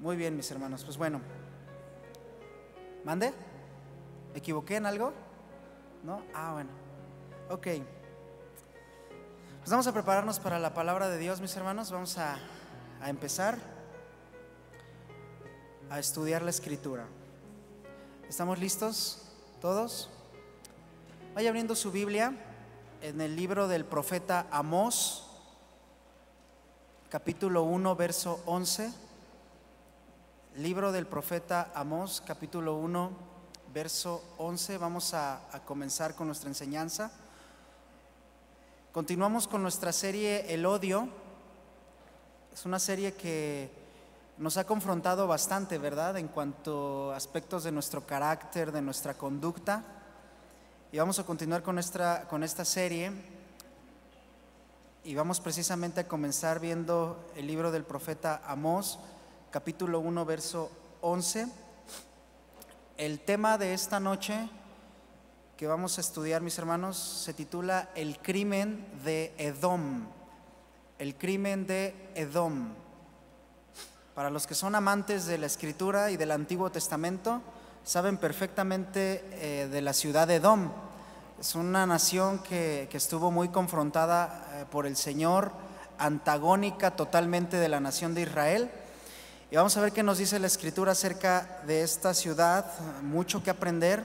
Muy bien, mis hermanos. Pues bueno, ¿mande? ¿Me equivoqué en algo? ¿No? Bueno. Ok. Pues vamos a prepararnos para la palabra de Dios, mis hermanos. Vamos a empezar a estudiar la Escritura. ¿Estamos listos todos? Vaya abriendo su Biblia en el libro del profeta Amós, capítulo 1, verso 11. Libro del profeta Amós, capítulo 1, verso 11. Vamos a comenzar con nuestra enseñanza. Continuamos con nuestra serie El odio. Es una serie que nos ha confrontado bastante, ¿verdad? En cuanto a aspectos de nuestro carácter, de nuestra conducta. Y vamos a continuar con esta serie. Y vamos precisamente a comenzar viendo el libro del profeta Amós, capítulo 1, verso 11. El tema de esta noche que vamos a estudiar, mis hermanos, se titula El crimen de Edom. El crimen de Edom. Para los que son amantes de la Escritura y del Antiguo Testamento, saben perfectamente de la ciudad de Edom. Es una nación que estuvo muy confrontada por el Señor, antagónica totalmente de la nación de Israel. Y vamos a ver qué nos dice la Escritura acerca de esta ciudad, mucho que aprender.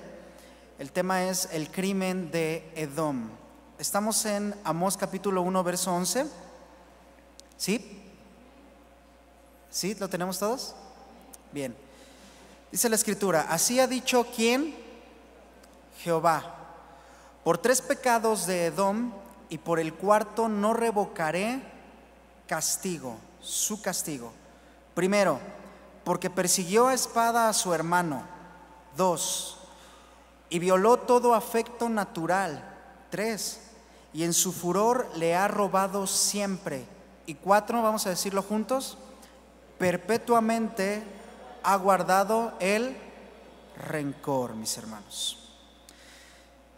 El tema es el crimen de Edom. Estamos en Amós capítulo 1, verso 11. ¿Sí? ¿Sí? ¿Lo tenemos todos? Bien. Dice la Escritura: así ha dicho ¿quién? Jehová. Por 3 pecados de Edom y por el 4 no revocaré castigo, su castigo. Primero, porque persiguió a espada a su hermano. 2, y violó todo afecto natural. 3, y en su furor le ha robado siempre. Y 4, vamos a decirlo juntos: perpetuamente ha guardado el rencor, mis hermanos.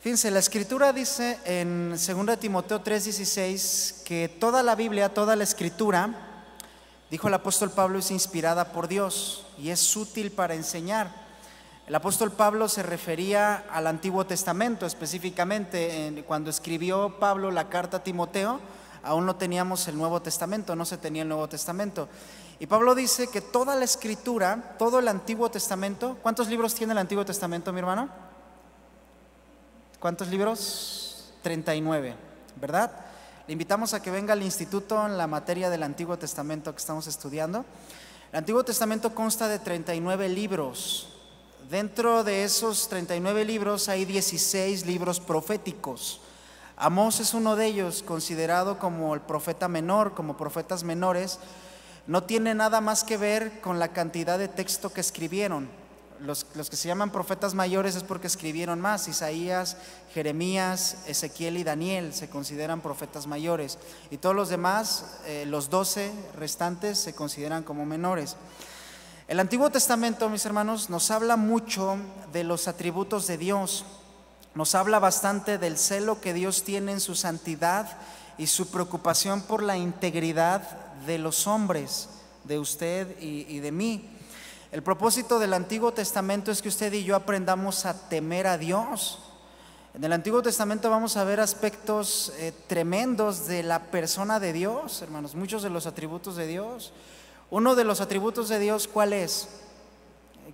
Fíjense, la Escritura dice en 2 Timoteo 3:16 que toda la Biblia, toda la Escritura, dijo el apóstol Pablo, es inspirada por Dios y es útil para enseñar. El apóstol Pablo se refería al Antiguo Testamento, específicamente cuando escribió Pablo la carta a Timoteo, aún no teníamos el Nuevo Testamento, no se tenía el Nuevo Testamento. Y Pablo dice que toda la Escritura, todo el Antiguo Testamento, ¿cuántos libros tiene el Antiguo Testamento, mi hermano? ¿Cuántos libros? 39, ¿verdad? Le invitamos a que venga al instituto en la materia del Antiguo Testamento que estamos estudiando. El Antiguo Testamento consta de 39 libros. Dentro de esos 39 libros hay 16 libros proféticos. Amós es uno de ellos, considerado como el profeta menor, como profetas menores. No tiene nada más que ver con la cantidad de texto que escribieron. Los que se llaman profetas mayores es porque escribieron más. Isaías, Jeremías, Ezequiel y Daniel se consideran profetas mayores. Y todos los demás, los 12 restantes, se consideran como menores. El Antiguo Testamento, mis hermanos, nos habla mucho de los atributos de Dios. Nos habla bastante del celo que Dios tiene en su santidad y su preocupación por la integridad de los hombres, de usted y de mí. El propósito del Antiguo Testamento es que usted y yo aprendamos a temer a Dios. En el Antiguo Testamento vamos a ver aspectos tremendos de la persona de Dios, hermanos, muchos de los atributos de Dios. Uno de los atributos de Dios, ¿cuál es?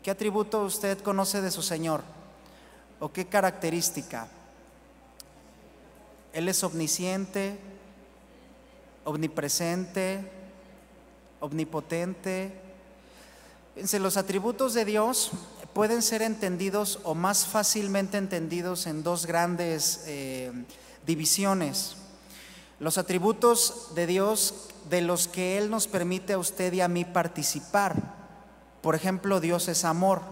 ¿Qué atributo usted conoce de su Señor? ¿O qué característica? Él es omnisciente, omnipresente, omnipotente. Los atributos de Dios pueden ser entendidos o más fácilmente entendidos en 2 grandes divisiones. Los atributos de Dios de los que Él nos permite a usted y a mí participar. Por ejemplo, Dios es amor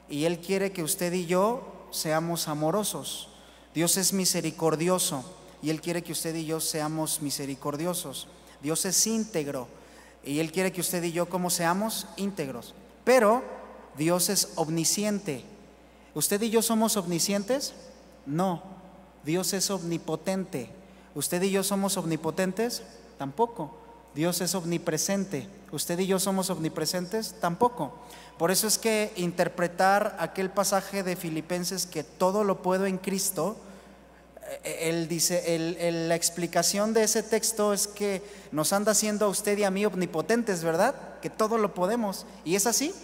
y Él quiere que usted y yo seamos amorosos. Dios es misericordioso y Él quiere que usted y yo seamos misericordiosos. Dios es íntegro y Él quiere que usted y yo como seamos íntegros. Pero Dios es omnisciente. ¿Usted y yo somos omniscientes? No. Dios es omnipotente. ¿Usted y yo somos omnipotentes? Tampoco. Dios es omnipresente. ¿Usted y yo somos omnipresentes? Tampoco. Por eso es que interpretar aquel pasaje de Filipenses, que todo lo puedo en Cristo, él dice, la explicación de ese texto es que nos anda haciendo a usted y a mí omnipotentes, ¿verdad? Que todo lo podemos. ¿Y es así?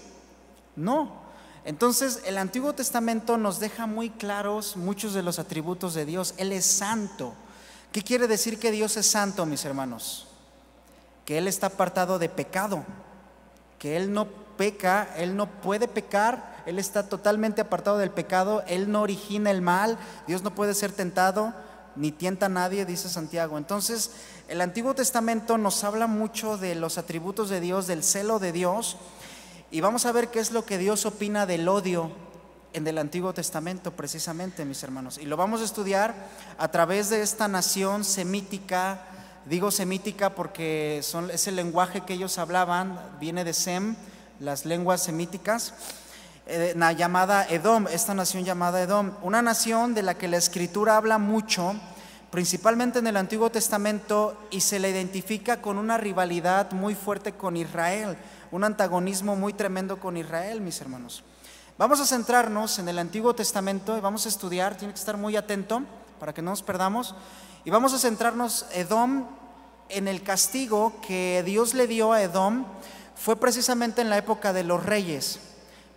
No. Entonces el Antiguo Testamento nos deja muy claros muchos de los atributos de Dios. Él es santo. ¿Qué quiere decir que Dios es santo, mis hermanos? Que Él está apartado de pecado, que Él no peca, Él no puede pecar, Él está totalmente apartado del pecado, Él no origina el mal, Dios no puede ser tentado, ni tienta a nadie, dice Santiago. Entonces, el Antiguo Testamento nos habla mucho de los atributos de Dios, del celo de Dios, y vamos a ver qué es lo que Dios opina del odio en el Antiguo Testamento, precisamente, mis hermanos. Y lo vamos a estudiar a través de esta nación semítica. Digo semítica porque es el lenguaje que ellos hablaban, viene de Sem, las lenguas semíticas, llamada Edom, esta nación llamada Edom, una nación de la que la Escritura habla mucho, principalmente en el Antiguo Testamento, y se le identifica con una rivalidad muy fuerte con Israel, un antagonismo muy tremendo con Israel, mis hermanos. Vamos a centrarnos en el Antiguo Testamento y vamos a estudiar, tiene que estar muy atento para que no nos perdamos. Y vamos a centrarnos, Edom, en el castigo que Dios le dio a Edom. Fue precisamente en la época de los reyes,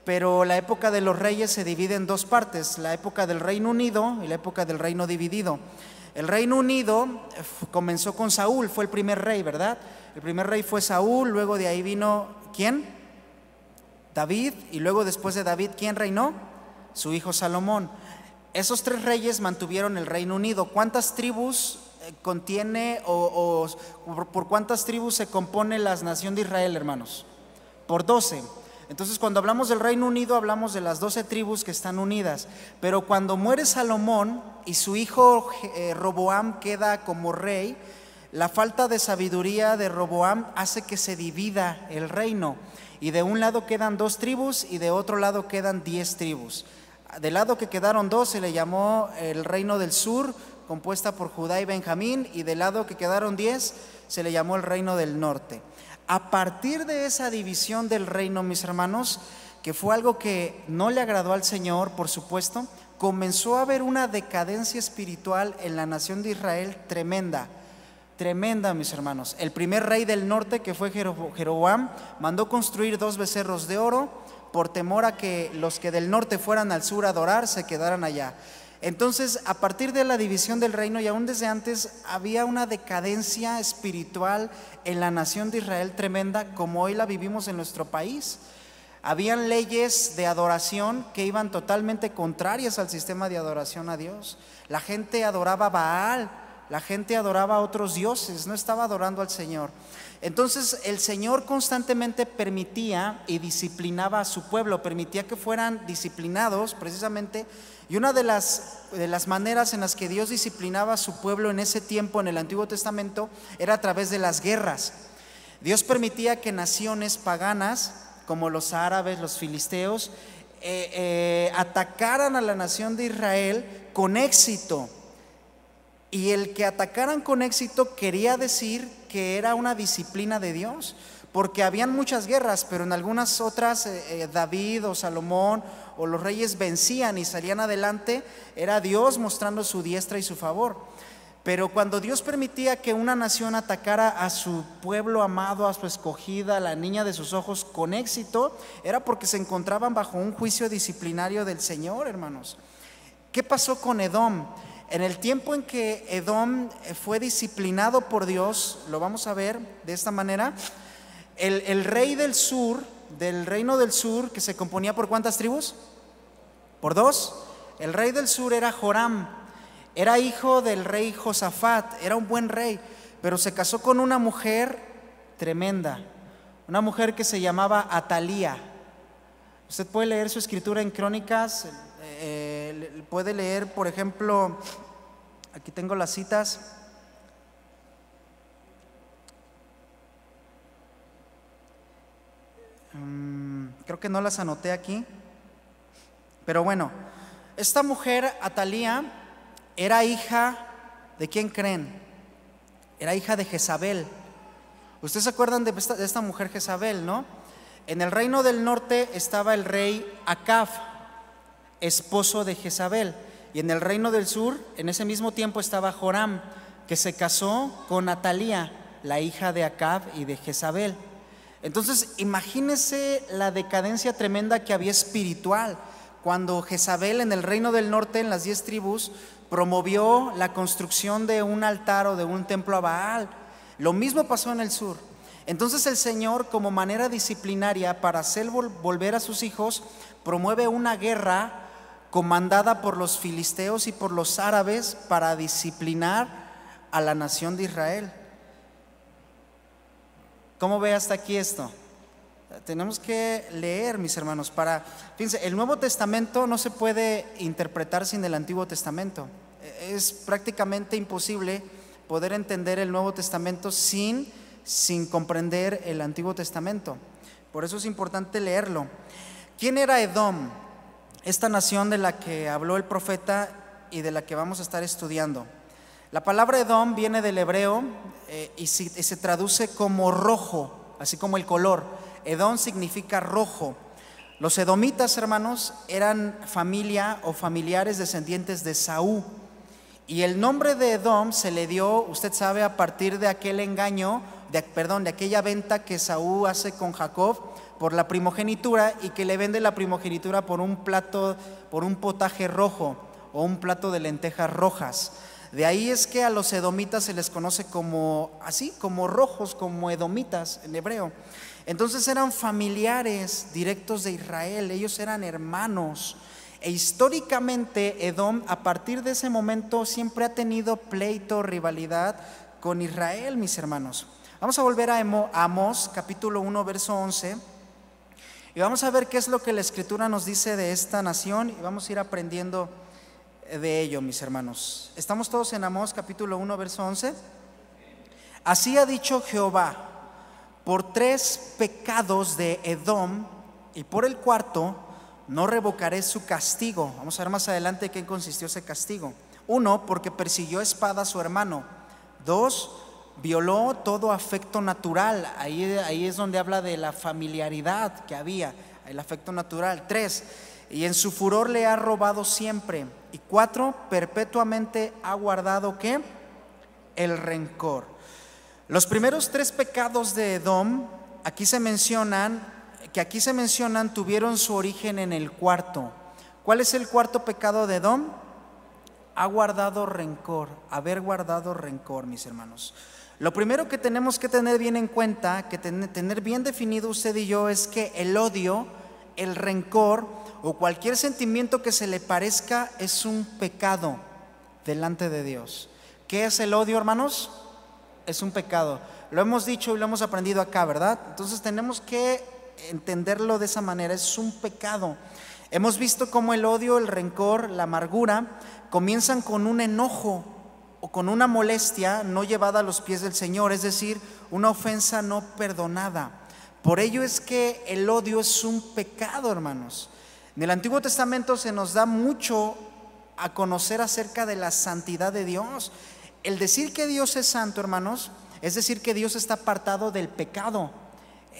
pero la época de los reyes se divide en dos partes, la época del Reino Unido y la época del Reino Dividido. El Reino Unido comenzó con Saúl, fue el primer rey, ¿verdad? El primer rey fue Saúl, luego de ahí vino, ¿quién? David, y luego después de David, ¿quién reinó? Su hijo Salomón. Esos tres reyes mantuvieron el Reino Unido. ¿Cuántas tribus contiene o por cuántas tribus se compone la nación de Israel, hermanos? Por 12. Entonces, cuando hablamos del Reino Unido, hablamos de las 12 tribus que están unidas. Pero cuando muere Salomón y su hijo Roboam queda como rey, la falta de sabiduría de Roboam hace que se divida el reino. Y de un lado quedan 2 tribus y de otro lado quedan 10 tribus. Del lado que quedaron 2 se le llamó el reino del sur, compuesta por Judá y Benjamín, y del lado que quedaron 10 se le llamó el reino del norte. A partir de esa división del reino, mis hermanos, que fue algo que no le agradó al Señor, por supuesto, comenzó a haber una decadencia espiritual en la nación de Israel tremenda. Tremenda, mis hermanos. El primer rey del norte, que fue Jeroboam, mandó construir 2 becerros de oro por temor a que los que del norte fueran al sur a adorar se quedaran allá. Entonces, a partir de la división del reino y aún desde antes, había una decadencia espiritual en la nación de Israel tremenda, como hoy la vivimos en nuestro país. Habían leyes de adoración que iban totalmente contrarias al sistema de adoración a Dios. La gente adoraba a Baal, la gente adoraba a otros dioses, no estaba adorando al Señor. Entonces el Señor constantemente permitía y disciplinaba a su pueblo, permitía que fueran disciplinados precisamente. Y una de las maneras en las que Dios disciplinaba a su pueblo en ese tiempo, en el Antiguo Testamento, era a través de las guerras. Dios permitía que naciones paganas, como los árabes, los filisteos, atacaran a la nación de Israel con éxito. Y el que atacaran con éxito quería decir que era una disciplina de Dios, porque habían muchas guerras, pero en algunas otras David o Salomón o los reyes vencían y salían adelante. Era Dios mostrando su diestra y su favor. Pero cuando Dios permitía que una nación atacara a su pueblo amado, a su escogida, a la niña de sus ojos con éxito, era porque se encontraban bajo un juicio disciplinario del Señor, hermanos. ¿Qué pasó con Edom? En el tiempo en que Edom fue disciplinado por Dios, lo vamos a ver de esta manera, el rey del sur, del reino del sur, que se componía por ¿cuántas tribus? Por 2. El rey del sur era Joram, era hijo del rey Josafat, era un buen rey, pero se casó con una mujer tremenda, una mujer que se llamaba Atalía. Usted puede leer su escritura en Crónicas, puede leer, por ejemplo, aquí tengo las citas. Creo que no las anoté aquí, pero bueno, esta mujer Atalía era hija, ¿de quién creen? Era hija de Jezabel. Ustedes se acuerdan de esta mujer Jezabel, ¿no? En el reino del norte estaba el rey Acab, esposo de Jezabel. Y en el reino del sur, en ese mismo tiempo, estaba Joram, que se casó con Atalía, la hija de Acab y de Jezabel. Entonces, imagínense la decadencia tremenda que había espiritual cuando Jezabel en el reino del norte, en las 10 tribus, promovió la construcción de un altar o de un templo a Baal. Lo mismo pasó en el sur. Entonces el Señor, como manera disciplinaria para hacer volver a sus hijos, promueve una guerra comandada por los filisteos y por los árabes para disciplinar a la nación de Israel. ¿Cómo ve hasta aquí esto? Tenemos que leer, mis hermanos, fíjense, el Nuevo Testamento no se puede interpretar sin el Antiguo Testamento. Es prácticamente imposible poder entender el Nuevo Testamento sin comprender el Antiguo Testamento. Por eso es importante leerlo. ¿Quién era Edom? Esta nación de la que habló el profeta y de la que vamos a estar estudiando. La palabra Edom viene del hebreo y se traduce como rojo, así como el color. Edom significa rojo. Los edomitas, hermanos, eran familia o familiares descendientes de Saúl. Y el nombre de Edom se le dio, usted sabe, a partir de aquel engaño, de aquella venta que Saúl hace con Jacob por la primogenitura, y que le vende la primogenitura por un potaje rojo o un plato de lentejas rojas. De ahí es que a los edomitas se les conoce como rojos, como edomitas en hebreo. Entonces eran familiares directos de Israel, ellos eran hermanos. E históricamente Edom, a partir de ese momento, siempre ha tenido pleito, rivalidad con Israel, mis hermanos. Vamos a volver a Amós, capítulo 1, verso 11, y vamos a ver qué es lo que la Escritura nos dice de esta nación, y vamos a ir aprendiendo de ello, mis hermanos. ¿Estamos todos en Amós, capítulo 1, verso 11? Así ha dicho Jehová: por 3 pecados de Edom, y por el cuarto no revocaré su castigo. Vamos a ver más adelante qué consistió ese castigo. 1, porque persiguió a espada a su hermano. 2, violó todo afecto natural. Ahí es donde habla de la familiaridad que había, el afecto natural. 3, y en su furor le ha robado siempre. Y 4, perpetuamente ha guardado ¿qué? El rencor. Los primeros 3 pecados de Edom, aquí se mencionan, tuvieron su origen en el cuarto. ¿Cuál es el cuarto pecado de Edom? Ha guardado rencor, haber guardado rencor, mis hermanos. Lo primero que tenemos que tener bien en cuenta, que tener bien definido usted y yo, es que el odio, el rencor o cualquier sentimiento que se le parezca es un pecado delante de Dios. ¿Qué es el odio, hermanos? Es un pecado. Lo hemos dicho y lo hemos aprendido acá, ¿verdad? Entonces tenemos que entenderlo de esa manera, es un pecado. Hemos visto cómo el odio, el rencor, la amargura comienzan con un enojo o con una molestia no llevada a los pies del Señor, es decir, una ofensa no perdonada. Por ello es que el odio es un pecado, hermanos. En el Antiguo Testamento se nos da mucho a conocer acerca de la santidad de Dios. El decir que Dios es santo, hermanos, es decir que Dios está apartado del pecado.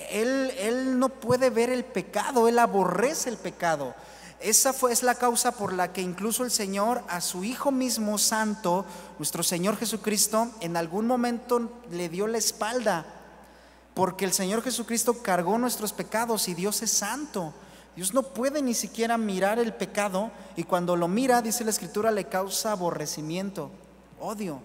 Él no puede ver el pecado, Él aborrece el pecado. Esa es la causa por la que incluso el Señor a su Hijo mismo santo, nuestro Señor Jesucristo, en algún momento le dio la espalda, porque el Señor Jesucristo cargó nuestros pecados y Dios es santo. Dios no puede ni siquiera mirar el pecado, y cuando lo mira, dice la Escritura, le causa aborrecimiento, odio.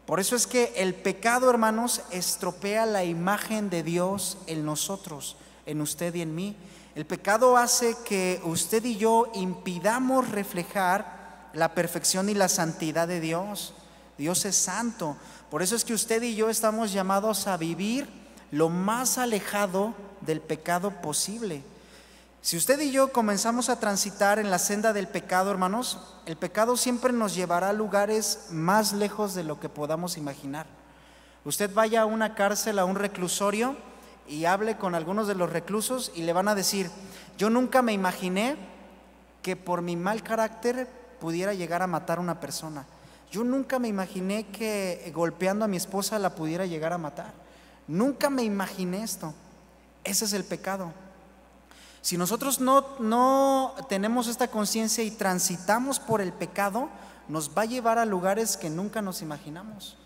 Por eso es que el pecado, hermanos, estropea la imagen de Dios en nosotros, en usted y en mí. El pecado hace que usted y yo impidamos reflejar la perfección y la santidad de Dios. Dios es santo. Por eso es que usted y yo estamos llamados a vivir lo más alejado del pecado posible. Si usted y yo comenzamos a transitar en la senda del pecado, hermanos, el pecado siempre nos llevará a lugares más lejos de lo que podamos imaginar. Usted vaya a una cárcel, a un reclusorio, y hable con algunos de los reclusos y le van a decir: yo nunca me imaginé que por mi mal carácter pudiera llegar a matar a una persona. Yo nunca me imaginé que golpeando a mi esposa la pudiera llegar a matar. Nunca me imaginé esto. Ese es el pecado. Si nosotros no tenemos esta conciencia y transitamos por el pecado, nos va a llevar a lugares que nunca nos imaginamos.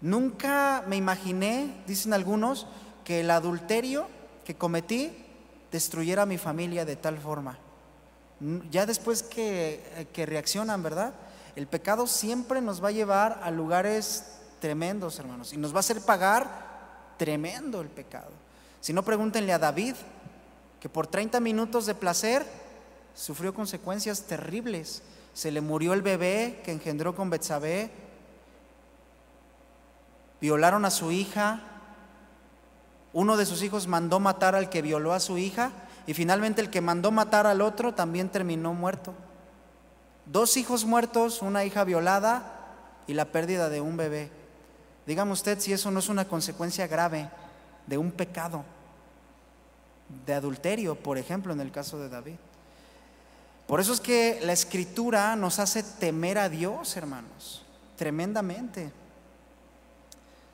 Nunca me imaginé, dicen algunos, que el adulterio que cometí destruyera a mi familia de tal forma. Ya después que reaccionan, ¿verdad? El pecado siempre nos va a llevar a lugares tremendos, hermanos, y nos va a hacer pagar tremendo el pecado. Si no, pregúntenle a David, que por 30 minutos de placer sufrió consecuencias terribles. Se le murió el bebé que engendró con Betsabé, violaron a su hija, uno de sus hijos mandó matar al que violó a su hija, y finalmente el que mandó matar al otro también terminó muerto. 2 hijos muertos, una hija violada y la pérdida de un bebé. Dígame usted si eso no es una consecuencia grave de un pecado, de adulterio, por ejemplo, en el caso de David. Por eso es que la Escritura nos hace temer a Dios, hermanos, tremendamente.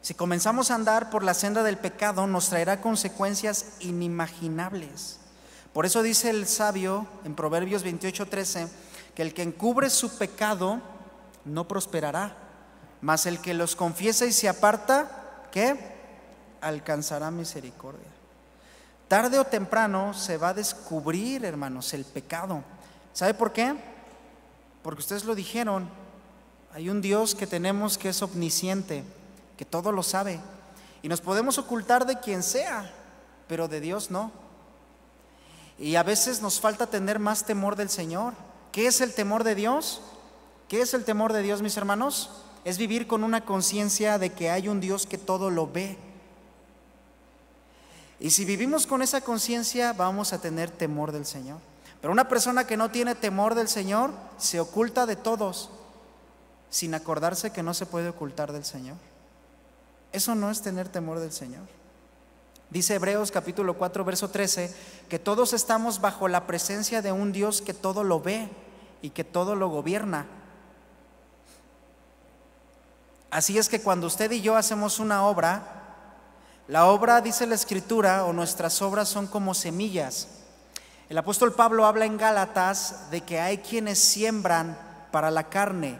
Si comenzamos a andar por la senda del pecado, nos traerá consecuencias inimaginables. Por eso dice el sabio en Proverbios 28:13, que el que encubre su pecado no prosperará, mas el que los confiesa y se aparta, ¿qué? Alcanzará misericordia. Tarde o temprano se va a descubrir, hermanos, el pecado. ¿Sabe por qué? Porque ustedes lo dijeron, hay un Dios que tenemos que es omnisciente, que todo lo sabe, y nos podemos ocultar de quien sea, pero de Dios no. Y a veces nos falta tener más temor del Señor. ¿Qué es el temor de Dios? ¿Qué es el temor de Dios, mis hermanos? Es vivir con una conciencia de que hay un Dios que todo lo ve. Y si vivimos con esa conciencia, vamos a tener temor del Señor. Pero una persona que no tiene temor del Señor se oculta de todos, sin acordarse que no se puede ocultar del Señor. Eso no es tener temor del Señor. Dice Hebreos capítulo 4 verso 13 que todos estamos bajo la presencia de un Dios que todo lo ve y que todo lo gobierna. Así es que cuando usted y yo hacemos una obra, la obra, dice la Escritura, o nuestras obras son como semillas. El apóstol Pablo habla en Gálatas de que hay quienes siembran para la carne.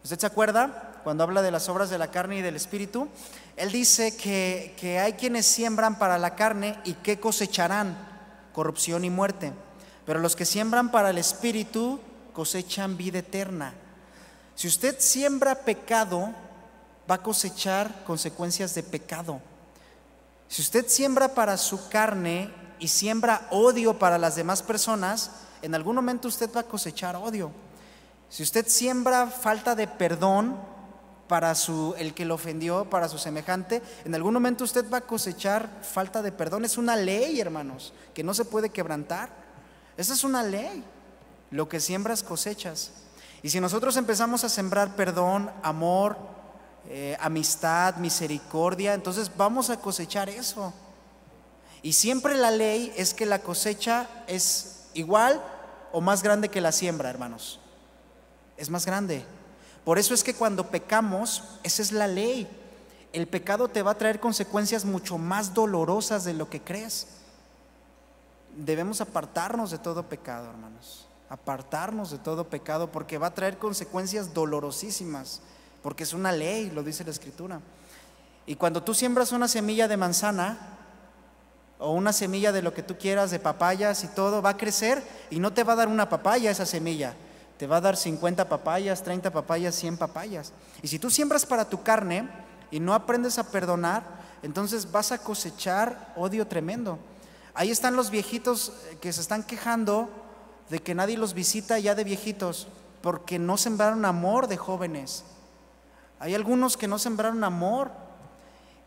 ¿Usted se acuerda? Cuando habla de las obras de la carne y del Espíritu, él dice que hay quienes siembran para la carne y que cosecharán corrupción y muerte, pero los que siembran para el Espíritu cosechan vida eterna. Si usted siembra pecado, va a cosechar consecuencias de pecado. Si usted siembra para su carne y siembra odio para las demás personas, en algún momento usted va a cosechar odio. Si usted siembra falta de perdón para el que lo ofendió, para su semejante, en algún momento usted va a cosechar falta de perdón. Es una ley, hermanos, que no se puede quebrantar. Esa es una ley. Lo que siembras cosechas. Y si nosotros empezamos a sembrar perdón, amor, amistad, misericordia, entonces vamos a cosechar eso. Y siempre la ley es que la cosecha es igual o más grande que la siembra, hermanos. Es más grande. Por eso es que cuando pecamos, esa es la ley. El pecado te va a traer consecuencias mucho más dolorosas de lo que crees. Debemos apartarnos de todo pecado, hermanos. Apartarnos de todo pecado, porque va a traer consecuencias dolorosísimas, porque es una ley, lo dice la Escritura. Y cuando tú siembras una semilla de manzana o una semilla de lo que tú quieras, de papayas y todo, va a crecer y no te va a dar una papaya esa semilla. Te va a dar 50 papayas, 30 papayas, 100 papayas. Y si tú siembras para tu carne y no aprendes a perdonar, entonces vas a cosechar odio tremendo. Ahí están los viejitos que se están quejando de que nadie los visita ya de viejitos, porque no sembraron amor de jóvenes. Hay algunos que no sembraron amor.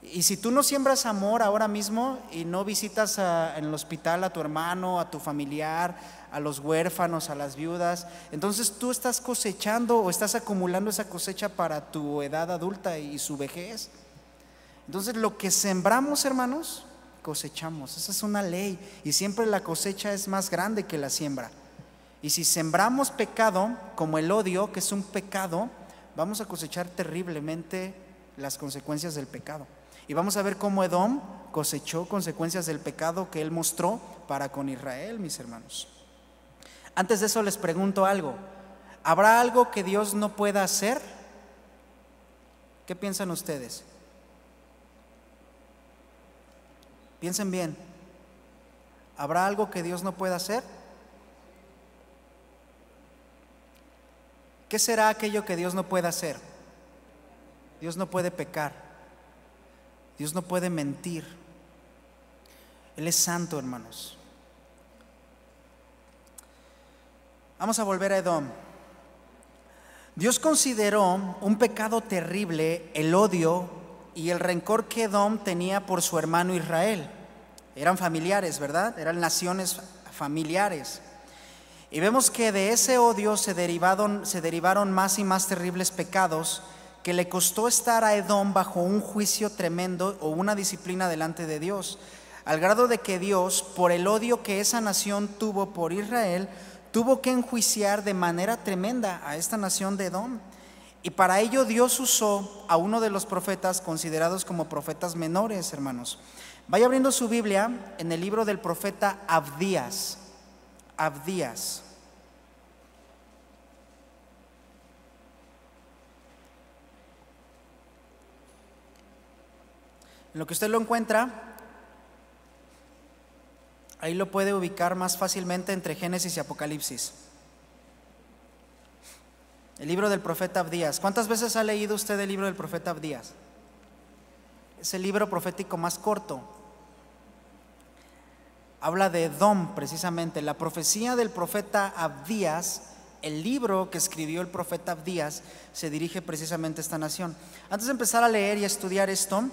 Y si tú no siembras amor ahora mismo y no visitas en el hospital a tu hermano, a tu familiar, a los huérfanos, a las viudas, entonces tú estás cosechando o estás acumulando esa cosecha para tu edad adulta y su vejez. Entonces lo que sembramos, hermanos, cosechamos. Esa es una ley, y siempre la cosecha es más grande que la siembra. Y si sembramos pecado, como el odio, que es un pecado, vamos a cosechar terriblemente las consecuencias del pecado. Y vamos a ver cómo Edom cosechó consecuencias del pecado que él mostró para con Israel, mis hermanos. Antes de eso les pregunto algo. ¿Habrá algo que Dios no pueda hacer? ¿Qué piensan ustedes? Piensen bien. ¿Habrá algo que Dios no pueda hacer? ¿Qué será aquello que Dios no puede hacer? Dios no puede pecar. Dios no puede mentir. Él es santo, hermanos. Vamos a volver a Edom. Dios consideró un pecado terrible el odio y el rencor que Edom tenía por su hermano Israel. Eran familiares, ¿verdad? Eran naciones familiares. Y vemos que de ese odio se derivaron más y más terribles pecados que le costó estar a Edom bajo un juicio tremendo o una disciplina delante de Dios, al grado de que Dios, por el odio que esa nación tuvo por Israel, tuvo que enjuiciar de manera tremenda a esta nación de Edom. Y para ello Dios usó a uno de los profetas considerados como profetas menores, hermanos. Vaya abriendo su Biblia en el libro del profeta Abdías. Abdías. En lo que usted lo encuentra, ahí lo puede ubicar más fácilmente entre Génesis y Apocalipsis. El libro del profeta Abdías. ¿Cuántas veces ha leído usted el libro del profeta Abdías? Es el libro profético más corto. Habla de Edom precisamente. La profecía del profeta Abdías, el libro que escribió el profeta Abdías, se dirige precisamente a esta nación. Antes de empezar a leer y a estudiar esto,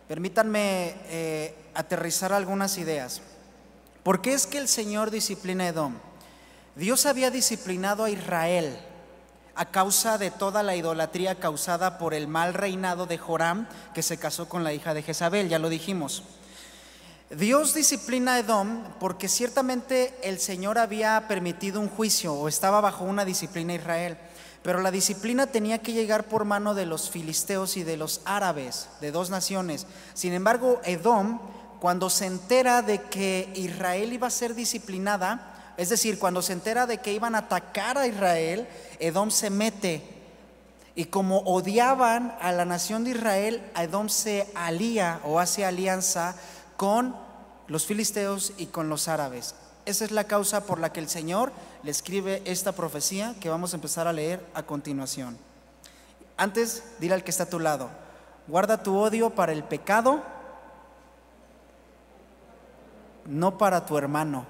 permítanme aterrizar algunas ideas. ¿Por qué es que el Señor disciplina a Edom? Dios había disciplinado a Israel a causa de toda la idolatría causada por el mal reinado de Joram, que se casó con la hija de Jezabel, ya lo dijimos. Dios disciplina a Edom porque ciertamente el Señor había permitido un juicio o estaba bajo una disciplina a Israel, pero la disciplina tenía que llegar por mano de los filisteos y de los árabes, de dos naciones. Sin embargo, Edom, cuando se entera de que Israel iba a ser disciplinada, es decir, cuando se entera de que iban a atacar a Israel, Edom se mete. Y como odiaban a la nación de Israel, Edom se alía o hace alianza con los filisteos y con los árabes. Esa es la causa por la que el Señor le escribe esta profecía que vamos a empezar a leer a continuación. Antes, dile al que está a tu lado: guarda tu odio para el pecado, no para tu hermano.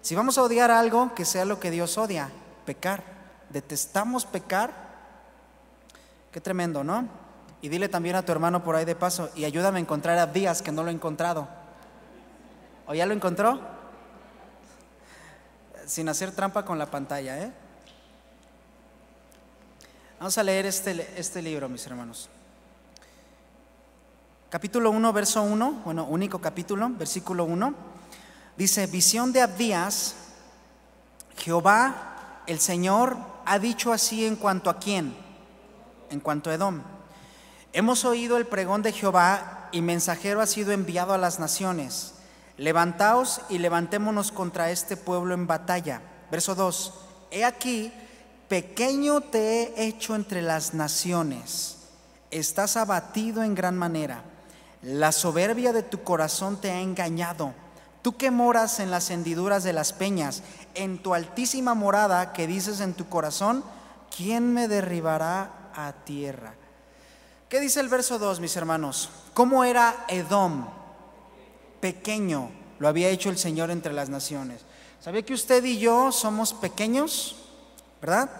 Si vamos a odiar algo, que sea lo que Dios odia: pecar. Detestamos pecar. Qué tremendo, ¿no? Y dile también a tu hermano por ahí de paso: y ayúdame a encontrar a Abdías, que no lo he encontrado. ¿O ya lo encontró? Sin hacer trampa con la pantalla, ¿eh? Vamos a leer este libro, mis hermanos. Capítulo 1, verso 1, bueno, único capítulo, versículo 1. Dice: visión de Abdías. Jehová, el Señor, ha dicho así en cuanto a ¿quién? En cuanto a Edom. Hemos oído el pregón de Jehová, y mensajero ha sido enviado a las naciones. Levantaos y levantémonos contra este pueblo en batalla. Verso 2. He aquí, pequeño te he hecho entre las naciones. Estás abatido en gran manera. La soberbia de tu corazón te ha engañado. Tú que moras en las hendiduras de las peñas, en tu altísima morada, que dices en tu corazón: ¿quién me derribará a tierra? ¿Qué dice el verso 2, mis hermanos? ¿Cómo era Edom? Pequeño lo había hecho el Señor entre las naciones. ¿Sabía que usted y yo somos pequeños? ¿Verdad?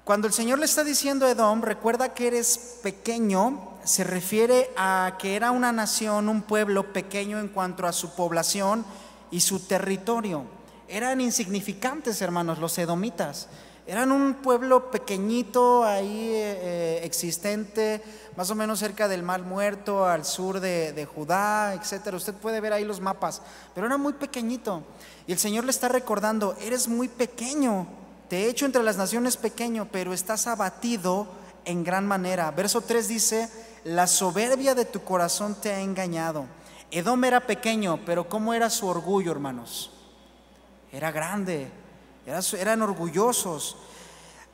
Cuando el Señor le está diciendo a Edom: recuerda que eres pequeño, se refiere a que era una nación, un pueblo pequeño en cuanto a su población y su territorio. Eran insignificantes, hermanos, los edomitas. Eran un pueblo pequeñito ahí existente, más o menos cerca del Mar Muerto, al sur de Judá, etcétera. Usted puede ver ahí los mapas, pero era muy pequeñito. Y el Señor le está recordando: eres muy pequeño, te he hecho entre las naciones pequeño, pero estás abatido en gran manera. Verso 3 dice: la soberbia de tu corazón te ha engañado. Edom era pequeño, pero ¿cómo era su orgullo, hermanos? Era grande, eran orgullosos.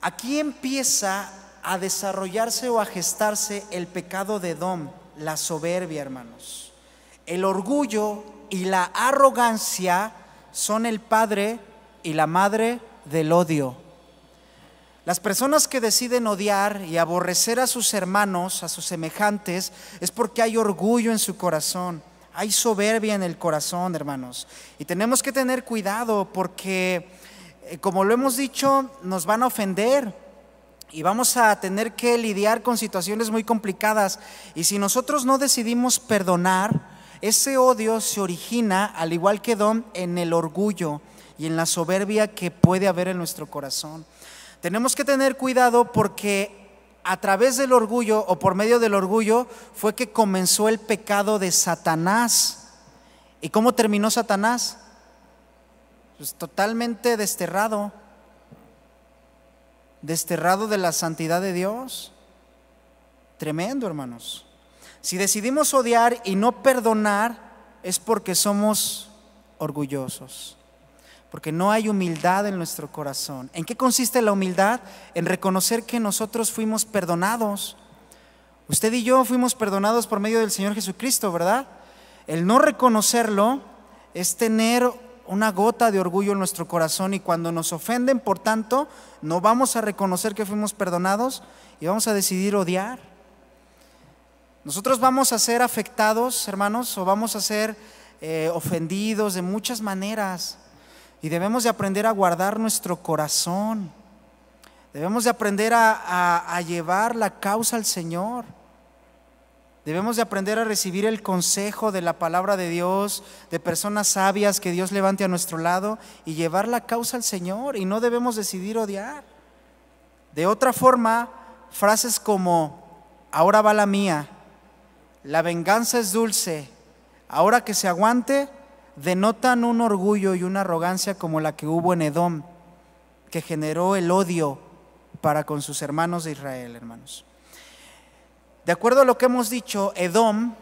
Aquí empieza a desarrollarse o a gestarse el pecado de Edom, la soberbia, hermanos. El orgullo y la arrogancia son el padre y la madre del odio. Las personas que deciden odiar y aborrecer a sus hermanos, a sus semejantes, es porque hay orgullo en su corazón, hay soberbia en el corazón, hermanos. Y tenemos que tener cuidado porque, como lo hemos dicho, nos van a ofender y vamos a tener que lidiar con situaciones muy complicadas. Y si nosotros no decidimos perdonar, ese odio se origina, al igual que Edom, en el orgullo y en la soberbia que puede haber en nuestro corazón. Tenemos que tener cuidado porque a través del orgullo o por medio del orgullo fue que comenzó el pecado de Satanás. ¿Y cómo terminó Satanás? Pues totalmente desterrado de la santidad de Dios. Tremendo, hermanos. Si decidimos odiar y no perdonar, es porque somos orgullosos, porque no hay humildad en nuestro corazón. ¿En qué consiste la humildad? En reconocer que nosotros fuimos perdonados. Usted y yo fuimos perdonados por medio del Señor Jesucristo, ¿verdad? El no reconocerlo es tener una gota de orgullo en nuestro corazón, y cuando nos ofenden, por tanto, no vamos a reconocer que fuimos perdonados y vamos a decidir odiar. Nosotros vamos a ser afectados, hermanos, o vamos a ser ofendidos de muchas maneras. Y debemos de aprender a guardar nuestro corazón. Debemos de aprender a llevar la causa al Señor. Debemos de aprender a recibir el consejo de la palabra de Dios, de personas sabias que Dios levante a nuestro lado, y llevar la causa al Señor. Y no debemos decidir odiar. De otra forma, frases como: ahora va la mía, la venganza es dulce, ahora que se aguante, denotan un orgullo y una arrogancia como la que hubo en Edom, que generó el odio para con sus hermanos de Israel, hermanos. De acuerdo a lo que hemos dicho, Edom,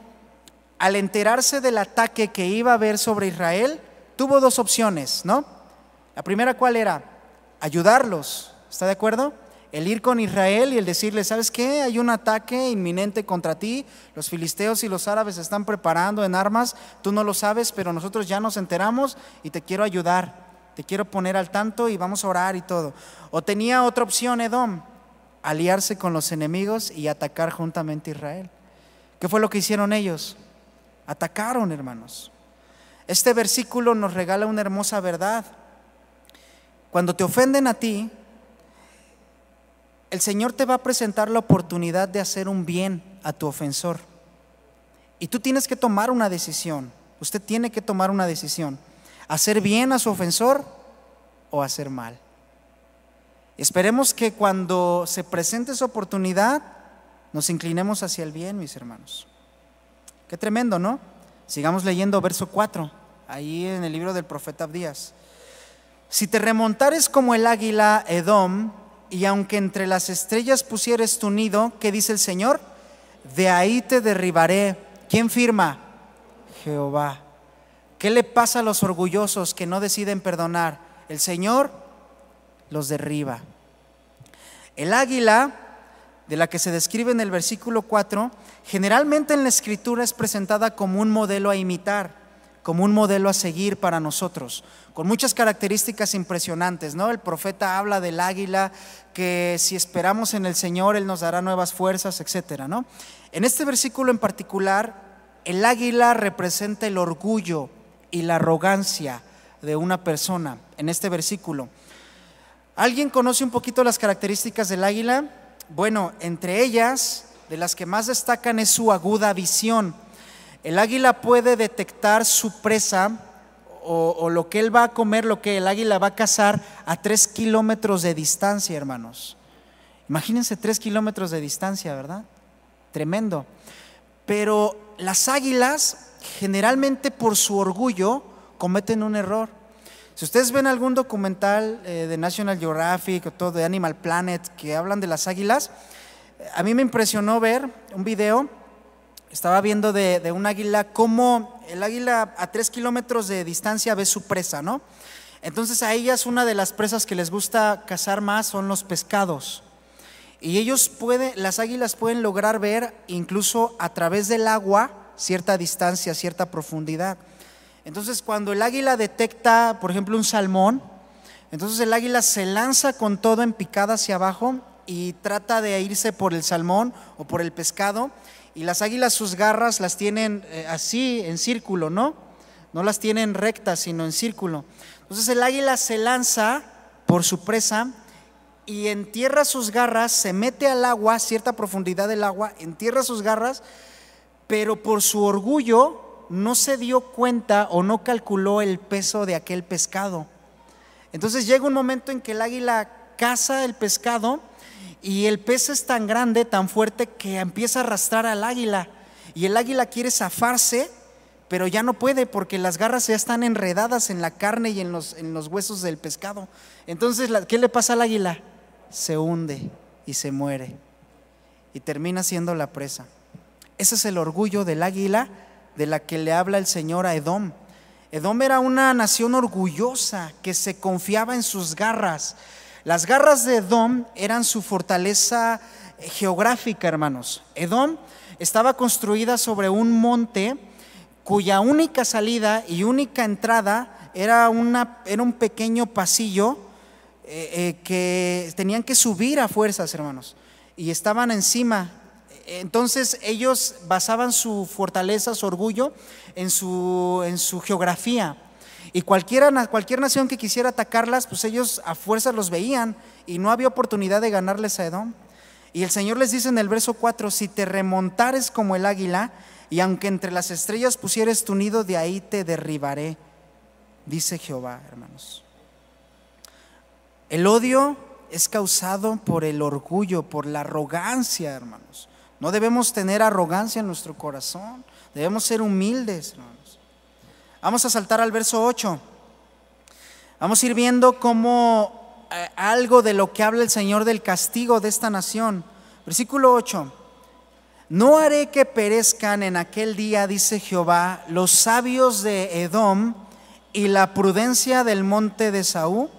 al enterarse del ataque que iba a haber sobre Israel, tuvo dos opciones, ¿no? La primera, ¿cuál era? Ayudarlos, ¿está de acuerdo? El ir con Israel y el decirle: ¿sabes qué? Hay un ataque inminente contra ti, los filisteos y los árabes se están preparando en armas, tú no lo sabes, pero nosotros ya nos enteramos y te quiero ayudar, te quiero poner al tanto y vamos a orar y todo. O tenía otra opción Edom: aliarse con los enemigos y atacar juntamente a Israel. ¿Qué fue lo que hicieron ellos? Atacaron, hermanos. Este versículo nos regala una hermosa verdad. Cuando te ofenden a ti, el Señor te va a presentar la oportunidad de hacer un bien a tu ofensor. Y tú tienes que tomar una decisión. Usted tiene que tomar una decisión: hacer bien a su ofensor o hacer mal. Esperemos que cuando se presente esa oportunidad nos inclinemos hacia el bien, mis hermanos. Qué tremendo, ¿no? Sigamos leyendo verso 4, ahí en el libro del profeta Abdías. Si te remontares como el águila, Edom, y aunque entre las estrellas pusieres tu nido, ¿qué dice el Señor? De ahí te derribaré. ¿Quién firma? Jehová. ¿Qué le pasa a los orgullosos que no deciden perdonar? El Señor los derriba. El águila, de la que se describe en el versículo 4, generalmente en la Escritura es presentada como un modelo a imitar, como un modelo a seguir para nosotros, con muchas características impresionantes, ¿no? El profeta habla del águila, que si esperamos en el Señor, Él nos dará nuevas fuerzas, etcétera, ¿no? En este versículo en particular, el águila representa el orgullo y la arrogancia de una persona. En este versículo, ¿alguien conoce un poquito las características del águila? Bueno, entre ellas, de las que más destacan es su aguda visión. El águila puede detectar su presa o lo que él va a comer, lo que el águila va a cazar, a 3 kilómetros de distancia, hermanos. Imagínense 3 kilómetros de distancia, ¿verdad? Tremendo. Pero las águilas, generalmente por su orgullo, cometen un error. Si ustedes ven algún documental de National Geographic o todo de Animal Planet que hablan de las águilas, a mí me impresionó ver un video estaba viendo de un águila, cómo el águila a 3 kilómetros de distancia ve su presa, ¿no? Entonces a ellas una de las presas que les gusta cazar más son los pescados. Y las águilas pueden lograr ver incluso a través del agua cierta distancia, cierta profundidad. Entonces cuando el águila detecta, por ejemplo, un salmón, entonces el águila se lanza con todo en picada hacia abajo y trata de irse por el salmón o por el pescado. Y las águilas, sus garras las tienen así en círculo, ¿no? No las tienen rectas, sino en círculo. Entonces el águila se lanza por su presa y entierra sus garras, se mete al agua, a cierta profundidad del agua, entierra sus garras, pero por su orgullo no se dio cuenta o no calculó el peso de aquel pescado. Entonces llega un momento en que el águila caza el pescado y el pez es tan grande, tan fuerte, que empieza a arrastrar al águila, y el águila quiere zafarse, pero ya no puede porque las garras ya están enredadas en la carne y en los huesos del pescado. Entonces, ¿qué le pasa al águila? Se hunde y se muere y termina siendo la presa. Ese es el orgullo del águila de la que le habla el Señor a Edom. Edom era una nación orgullosa que se confiaba en sus garras. Las garras de Edom eran su fortaleza geográfica, hermanos. Edom estaba construida sobre un monte cuya única salida y única entrada era un pequeño pasillo que tenían que subir a fuerzas, hermanos, y estaban encima. Entonces ellos basaban su fortaleza, su orgullo en su geografía, y cualquier nación que quisiera atacarlas, pues ellos a fuerzas los veían y no había oportunidad de ganarles a Edom. Y el Señor les dice en el verso 4: si te remontares como el águila, y aunque entre las estrellas pusieres tu nido, de ahí te derribaré, dice Jehová, hermanos. El odio es causado por el orgullo, por la arrogancia, hermanos. No debemos tener arrogancia en nuestro corazón, debemos ser humildes, hermanos. Vamos a saltar al verso 8. Vamos a ir viendo cómo algo de lo que habla el Señor del castigo de esta nación. Versículo 8: no haré que perezcan en aquel día, dice Jehová, los sabios de Edom y la prudencia del monte de Saúl.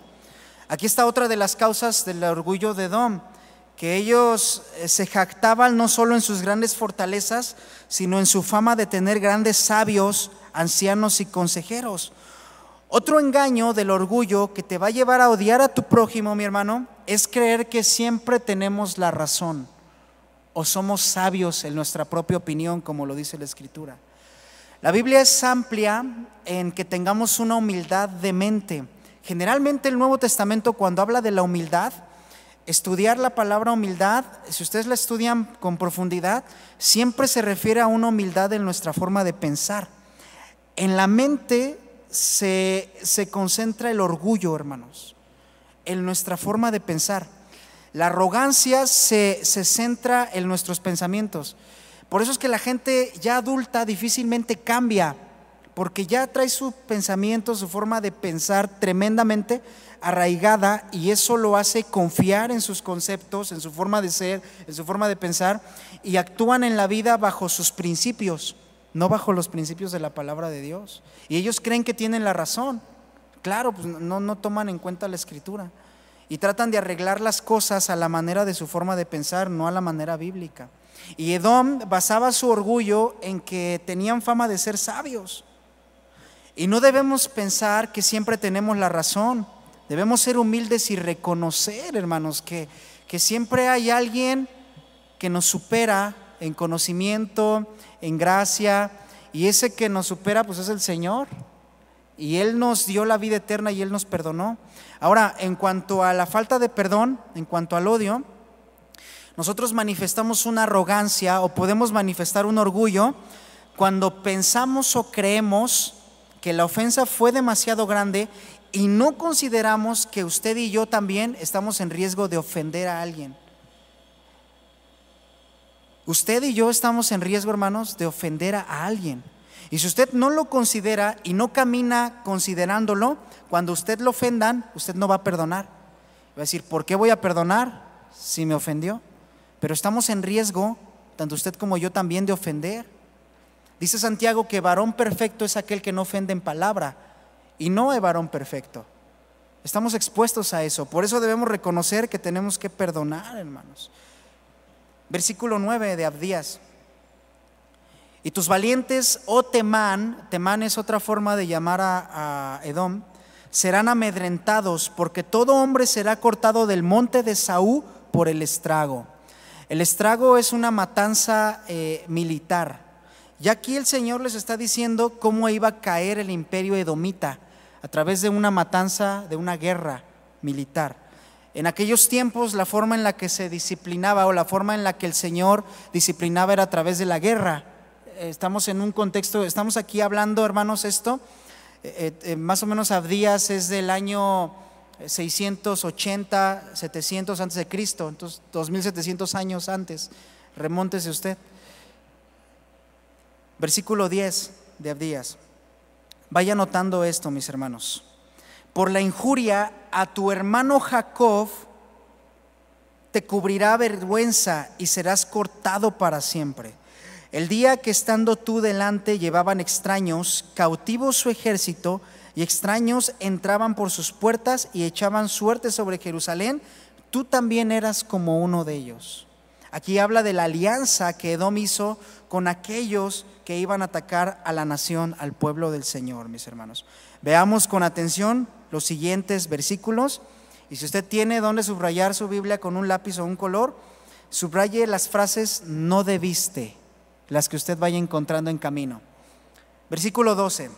Aquí está otra de las causas del orgullo de Edom, que ellos se jactaban no solo en sus grandes fortalezas, sino en su fama de tener grandes sabios, ancianos y consejeros. Otro engaño del orgullo que te va a llevar a odiar a tu prójimo, mi hermano, es creer que siempre tenemos la razón o somos sabios en nuestra propia opinión, como lo dice la Escritura. La Biblia es amplia en que tengamos una humildad de mente. Generalmente el Nuevo Testamento, cuando habla de la humildad, estudiar la palabra humildad, si ustedes la estudian con profundidad, siempre se refiere a una humildad en nuestra forma de pensar. En la mente se concentra el orgullo, hermanos, en nuestra forma de pensar. La arrogancia se centra en nuestros pensamientos. Por eso es que la gente ya adulta difícilmente cambia, porque ya trae su pensamiento, su forma de pensar tremendamente arraigada, y eso lo hace confiar en sus conceptos, en su forma de ser, en su forma de pensar, y actúan en la vida bajo sus principios, no bajo los principios de la palabra de Dios. Y ellos creen que tienen la razón. Claro, pues no toman en cuenta la Escritura y tratan de arreglar las cosas a la manera de su forma de pensar, no a la manera bíblica. Y Edom basaba su orgullo en que tenían fama de ser sabios. Y no debemos pensar que siempre tenemos la razón. Debemos ser humildes y reconocer, hermanos, que siempre hay alguien que nos supera en conocimiento, en gracia, y ese que nos supera pues es el Señor, y Él nos dio la vida eterna y Él nos perdonó. Ahora, en cuanto a la falta de perdón, en cuanto al odio, nosotros manifestamos una arrogancia o podemos manifestar un orgullo cuando pensamos o creemos que la ofensa fue demasiado grande y no consideramos que usted y yo también estamos en riesgo de ofender a alguien. Usted y yo estamos en riesgo, hermanos, de ofender a alguien. Y si usted no lo considera y no camina considerándolo, cuando usted lo ofendan, usted no va a perdonar. Va a decir: ¿por qué voy a perdonar si me ofendió? Pero estamos en riesgo, tanto usted como yo también, de ofender. Dice Santiago que varón perfecto es aquel que no ofende en palabra, y no hay varón perfecto. Estamos expuestos a eso. Por eso debemos reconocer que tenemos que perdonar, hermanos. Versículo 9 de Abdías. Y tus valientes, oh Temán, Temán es otra forma de llamar a Edom, serán amedrentados, porque todo hombre será cortado del monte de Saúl por el estrago. El estrago es una matanza militar. Y aquí el Señor les está diciendo cómo iba a caer el imperio edomita a través de una matanza, de una guerra militar. En aquellos tiempos la forma en la que se disciplinaba, o la forma en la que el Señor disciplinaba, era a través de la guerra. Estamos en un contexto, estamos aquí hablando, hermanos, esto más o menos Abdías es del año 680, 700 antes de Cristo, entonces 2700 años antes. Remóntese usted. Versículo 10 de Abdías. Vaya notando esto, mis hermanos. Por la injuria a tu hermano Jacob te cubrirá vergüenza y serás cortado para siempre. El día que estando tú delante llevaban extraños cautivos su ejército, y extraños entraban por sus puertas y echaban suerte sobre Jerusalén, tú también eras como uno de ellos. Aquí habla de la alianza que Edom hizo con aquellos que iban a atacar a la nación, al pueblo del Señor, mis hermanos. Veamos con atención los siguientes versículos, y si usted tiene donde subrayar su Biblia con un lápiz o un color, subraye las frases no debiste, las que usted vaya encontrando en camino. Versículo 12,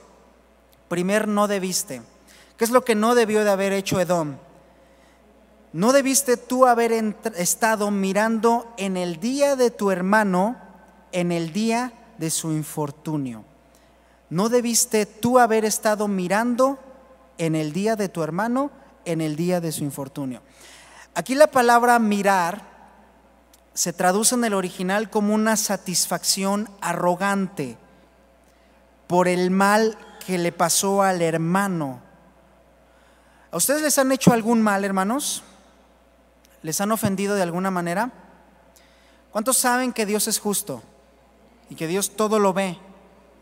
primer no debiste. ¿Qué es lo que no debió de haber hecho Edom? No debiste tú haber estado mirando en el día de tu hermano, en el día de su infortunio. No debiste tú haber estado mirando en el día de tu hermano, en el día de su infortunio. Aquí la palabra mirar se traduce en el original como una satisfacción arrogante por el mal que le pasó al hermano. ¿A ustedes les han hecho algún mal, hermanos? ¿Les han ofendido de alguna manera? ¿Cuántos saben que Dios es justo y que Dios todo lo ve?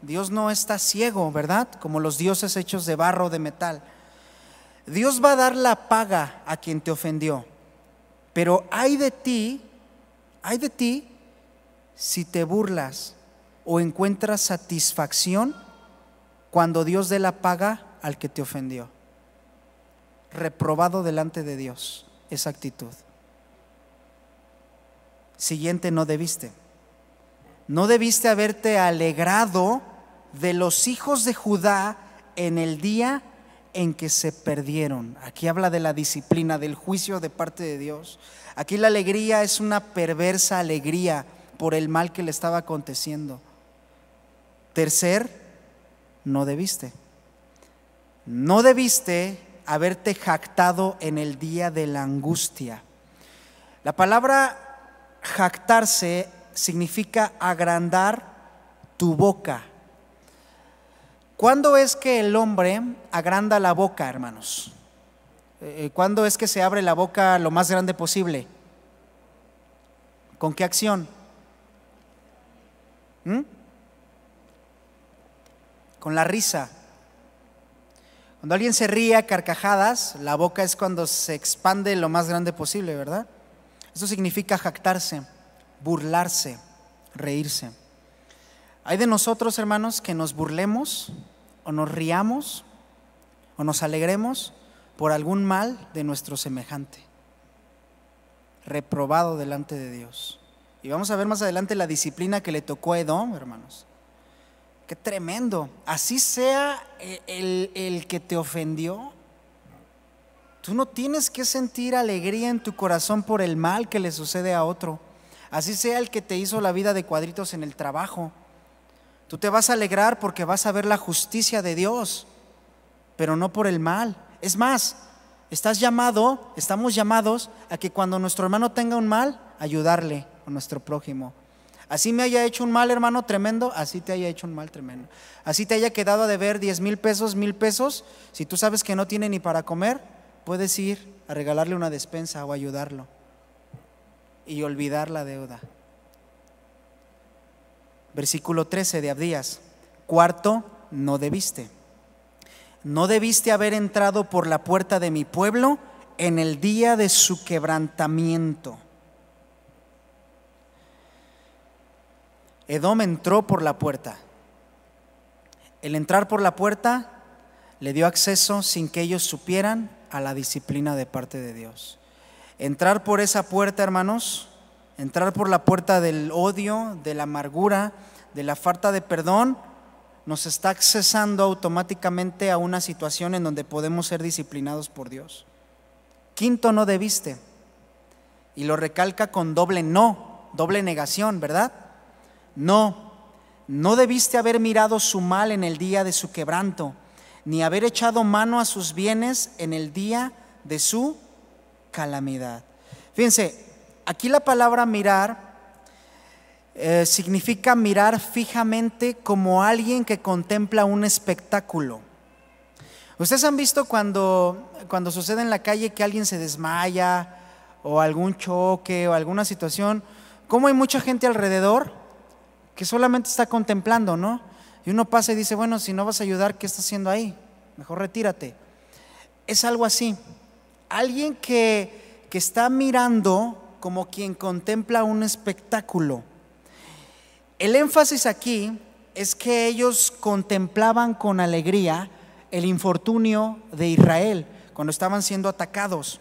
Dios no está ciego, ¿verdad? Como los dioses hechos de barro o de metal. Dios va a dar la paga a quien te ofendió, pero hay de ti si te burlas o encuentras satisfacción cuando Dios dé la paga al que te ofendió. Reprobado delante de Dios esa actitud. Siguiente, no debiste. No debiste haberte alegrado de los hijos de Judá en el día en que se perdieron. Aquí habla de la disciplina, del juicio de parte de Dios. Aquí la alegría es una perversa alegría por el mal que le estaba aconteciendo. Tercer, no debiste. No debiste haberte jactado en el día de la angustia. La palabra jactarse significa agrandar tu boca. ¿Cuándo es que el hombre agranda la boca, hermanos? ¿Cuándo es que se abre la boca lo más grande posible? ¿Con qué acción? Con la risa. Cuando alguien se ríe a carcajadas, la boca es cuando se expande lo más grande posible, ¿verdad? Eso significa jactarse, burlarse, reírse. Hay de nosotros, hermanos, que nos burlemos o nos riamos o nos alegremos por algún mal de nuestro semejante, reprobado delante de Dios. Y vamos a ver más adelante la disciplina que le tocó a Edom, hermanos. Qué tremendo. Así sea el que te ofendió, tú no tienes que sentir alegría en tu corazón por el mal que le sucede a otro. Así sea el que te hizo la vida de cuadritos en el trabajo, tú te vas a alegrar porque vas a ver la justicia de Dios, pero no por el mal. Es más, estamos llamados a que cuando nuestro hermano tenga un mal, ayudarle a nuestro prójimo. Así me haya hecho un mal, hermano, tremendo, así te haya hecho un mal tremendo. Así te haya quedado a deber 10,000 pesos, 1,000 pesos, si tú sabes que no tiene ni para comer, puedes ir a regalarle una despensa o ayudarlo y olvidar la deuda. Versículo 13 de Abdías. Cuarto, no debiste. No debiste haber entrado por la puerta de mi pueblo en el día de su quebrantamiento. Edom entró por la puerta. El entrar por la puerta le dio acceso sin que ellos supieran a la disciplina de parte de Dios. Entrar por esa puerta, hermanos, entrar por la puerta del odio, de la amargura, de la falta de perdón, nos está accesando automáticamente a una situación en donde podemos ser disciplinados por Dios. Quinto, no debiste. Y lo recalca con doble no, doble negación, ¿verdad? No debiste haber mirado su mal en el día de su quebranto, ni haber echado mano a sus bienes en el día de su calamidad. Fíjense, aquí la palabra mirar significa mirar fijamente como alguien que contempla un espectáculo. Ustedes han visto cuando sucede en la calle que alguien se desmaya o algún choque o alguna situación, cómo hay mucha gente alrededor que solamente está contemplando, ¿no? Y uno pasa y dice, bueno, si no vas a ayudar, ¿qué estás haciendo ahí? Mejor retírate. Es algo así. Alguien que está mirando como quien contempla un espectáculo. El énfasis aquí es que ellos contemplaban con alegría el infortunio de Israel cuando estaban siendo atacados.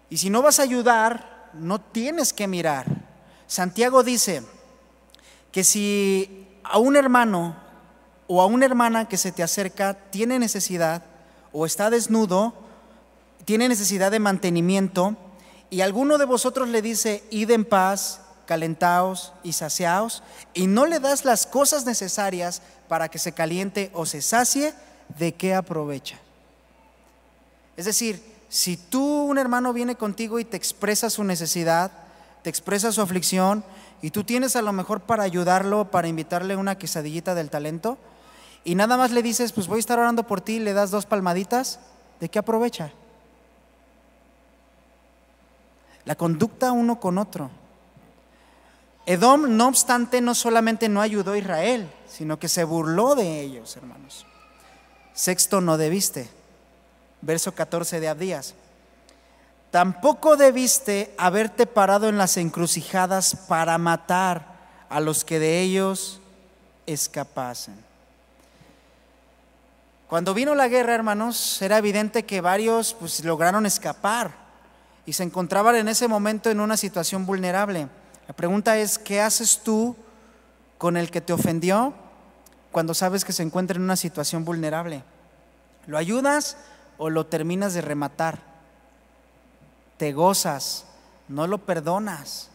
Y si no vas a ayudar, no tienes que mirar. Santiago dice que si a un hermano o a una hermana que se te acerca tiene necesidad o está desnudo, tiene necesidad de mantenimiento, y alguno de vosotros le dice, id en paz, calentaos y saciaos, y no le das las cosas necesarias para que se caliente o se sacie, ¿de qué aprovecha? Es decir, si un hermano viene contigo y te expresa su necesidad, te expresa su aflicción, y tú tienes a lo mejor para ayudarlo, para invitarle una quesadillita del talento, y nada más le dices, pues voy a estar orando por ti, y le das 2 palmaditas, ¿de qué aprovecha? La conducta uno con otro. Edom, no obstante, no solamente no ayudó a Israel, sino que se burló de ellos, hermanos. Sexto, no debiste. Verso 14 de Abdías. Tampoco debiste haberte parado en las encrucijadas para matar a los que de ellos escapasen. Cuando vino la guerra, hermanos, era evidente que varios pues lograron escapar y se encontraban en ese momento en una situación vulnerable. La pregunta es, ¿qué haces tú con el que te ofendió cuando sabes que se encuentra en una situación vulnerable? ¿Lo ayudas o lo terminas de rematar? ¿Te gozas? ¿No lo perdonas?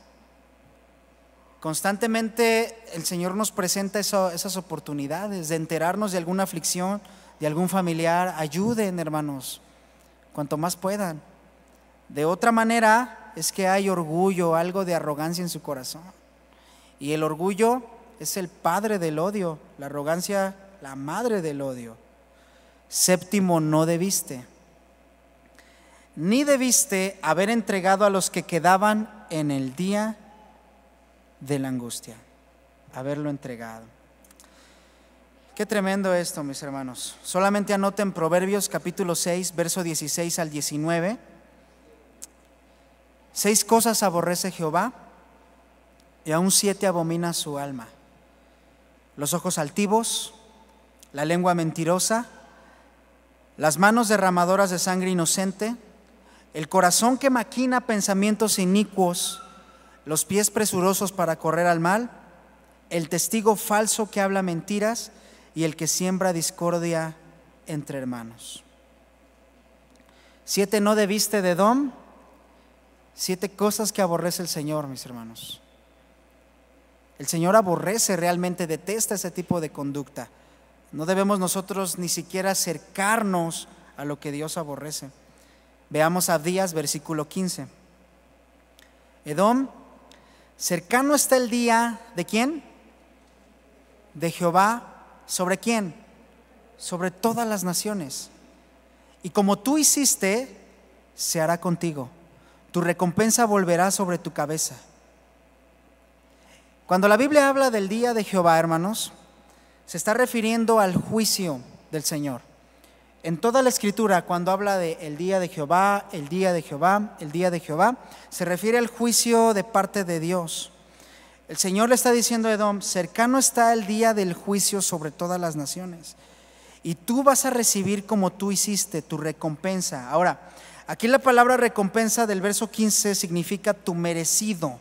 Constantemente el Señor nos presenta esas oportunidades de enterarnos de alguna aflicción, de algún familiar. Ayuden, hermanos, cuanto más puedan. De otra manera es que hay orgullo, algo de arrogancia en su corazón. Y el orgullo es el padre del odio, la arrogancia la madre del odio. Séptimo, no debiste. Ni debiste haber entregado a los que quedaban en el día de la angustia. Haberlo entregado. Qué tremendo esto, mis hermanos. Solamente anoten Proverbios capítulo 6, verso 16 al 19. 6 cosas aborrece Jehová, y aún 7 abomina su alma: los ojos altivos, la lengua mentirosa, las manos derramadoras de sangre inocente, el corazón que maquina pensamientos inicuos, los pies presurosos para correr al mal, el testigo falso que habla mentiras, y el que siembra discordia entre hermanos. 7 no debiste de Edom. 7 cosas que aborrece el Señor, mis hermanos. El Señor aborrece, realmente detesta ese tipo de conducta. No debemos nosotros ni siquiera acercarnos a lo que Dios aborrece. Veamos Abdías, versículo 15. Edom, cercano está el día ¿de quién? De Jehová. ¿Sobre quién? Sobre todas las naciones. Y como tú hiciste, se hará contigo. Tu recompensa volverá sobre tu cabeza. Cuando la Biblia habla del día de Jehová, hermanos, se está refiriendo al juicio del Señor. En toda la Escritura, cuando habla de el día de Jehová, el día de Jehová, el día de Jehová, se refiere al juicio de parte de Dios. El Señor le está diciendo a Edom: cercano está el día del juicio sobre todas las naciones, y tú vas a recibir como tú hiciste tu recompensa. Ahora, aquí la palabra recompensa del verso 15 significa tu merecido.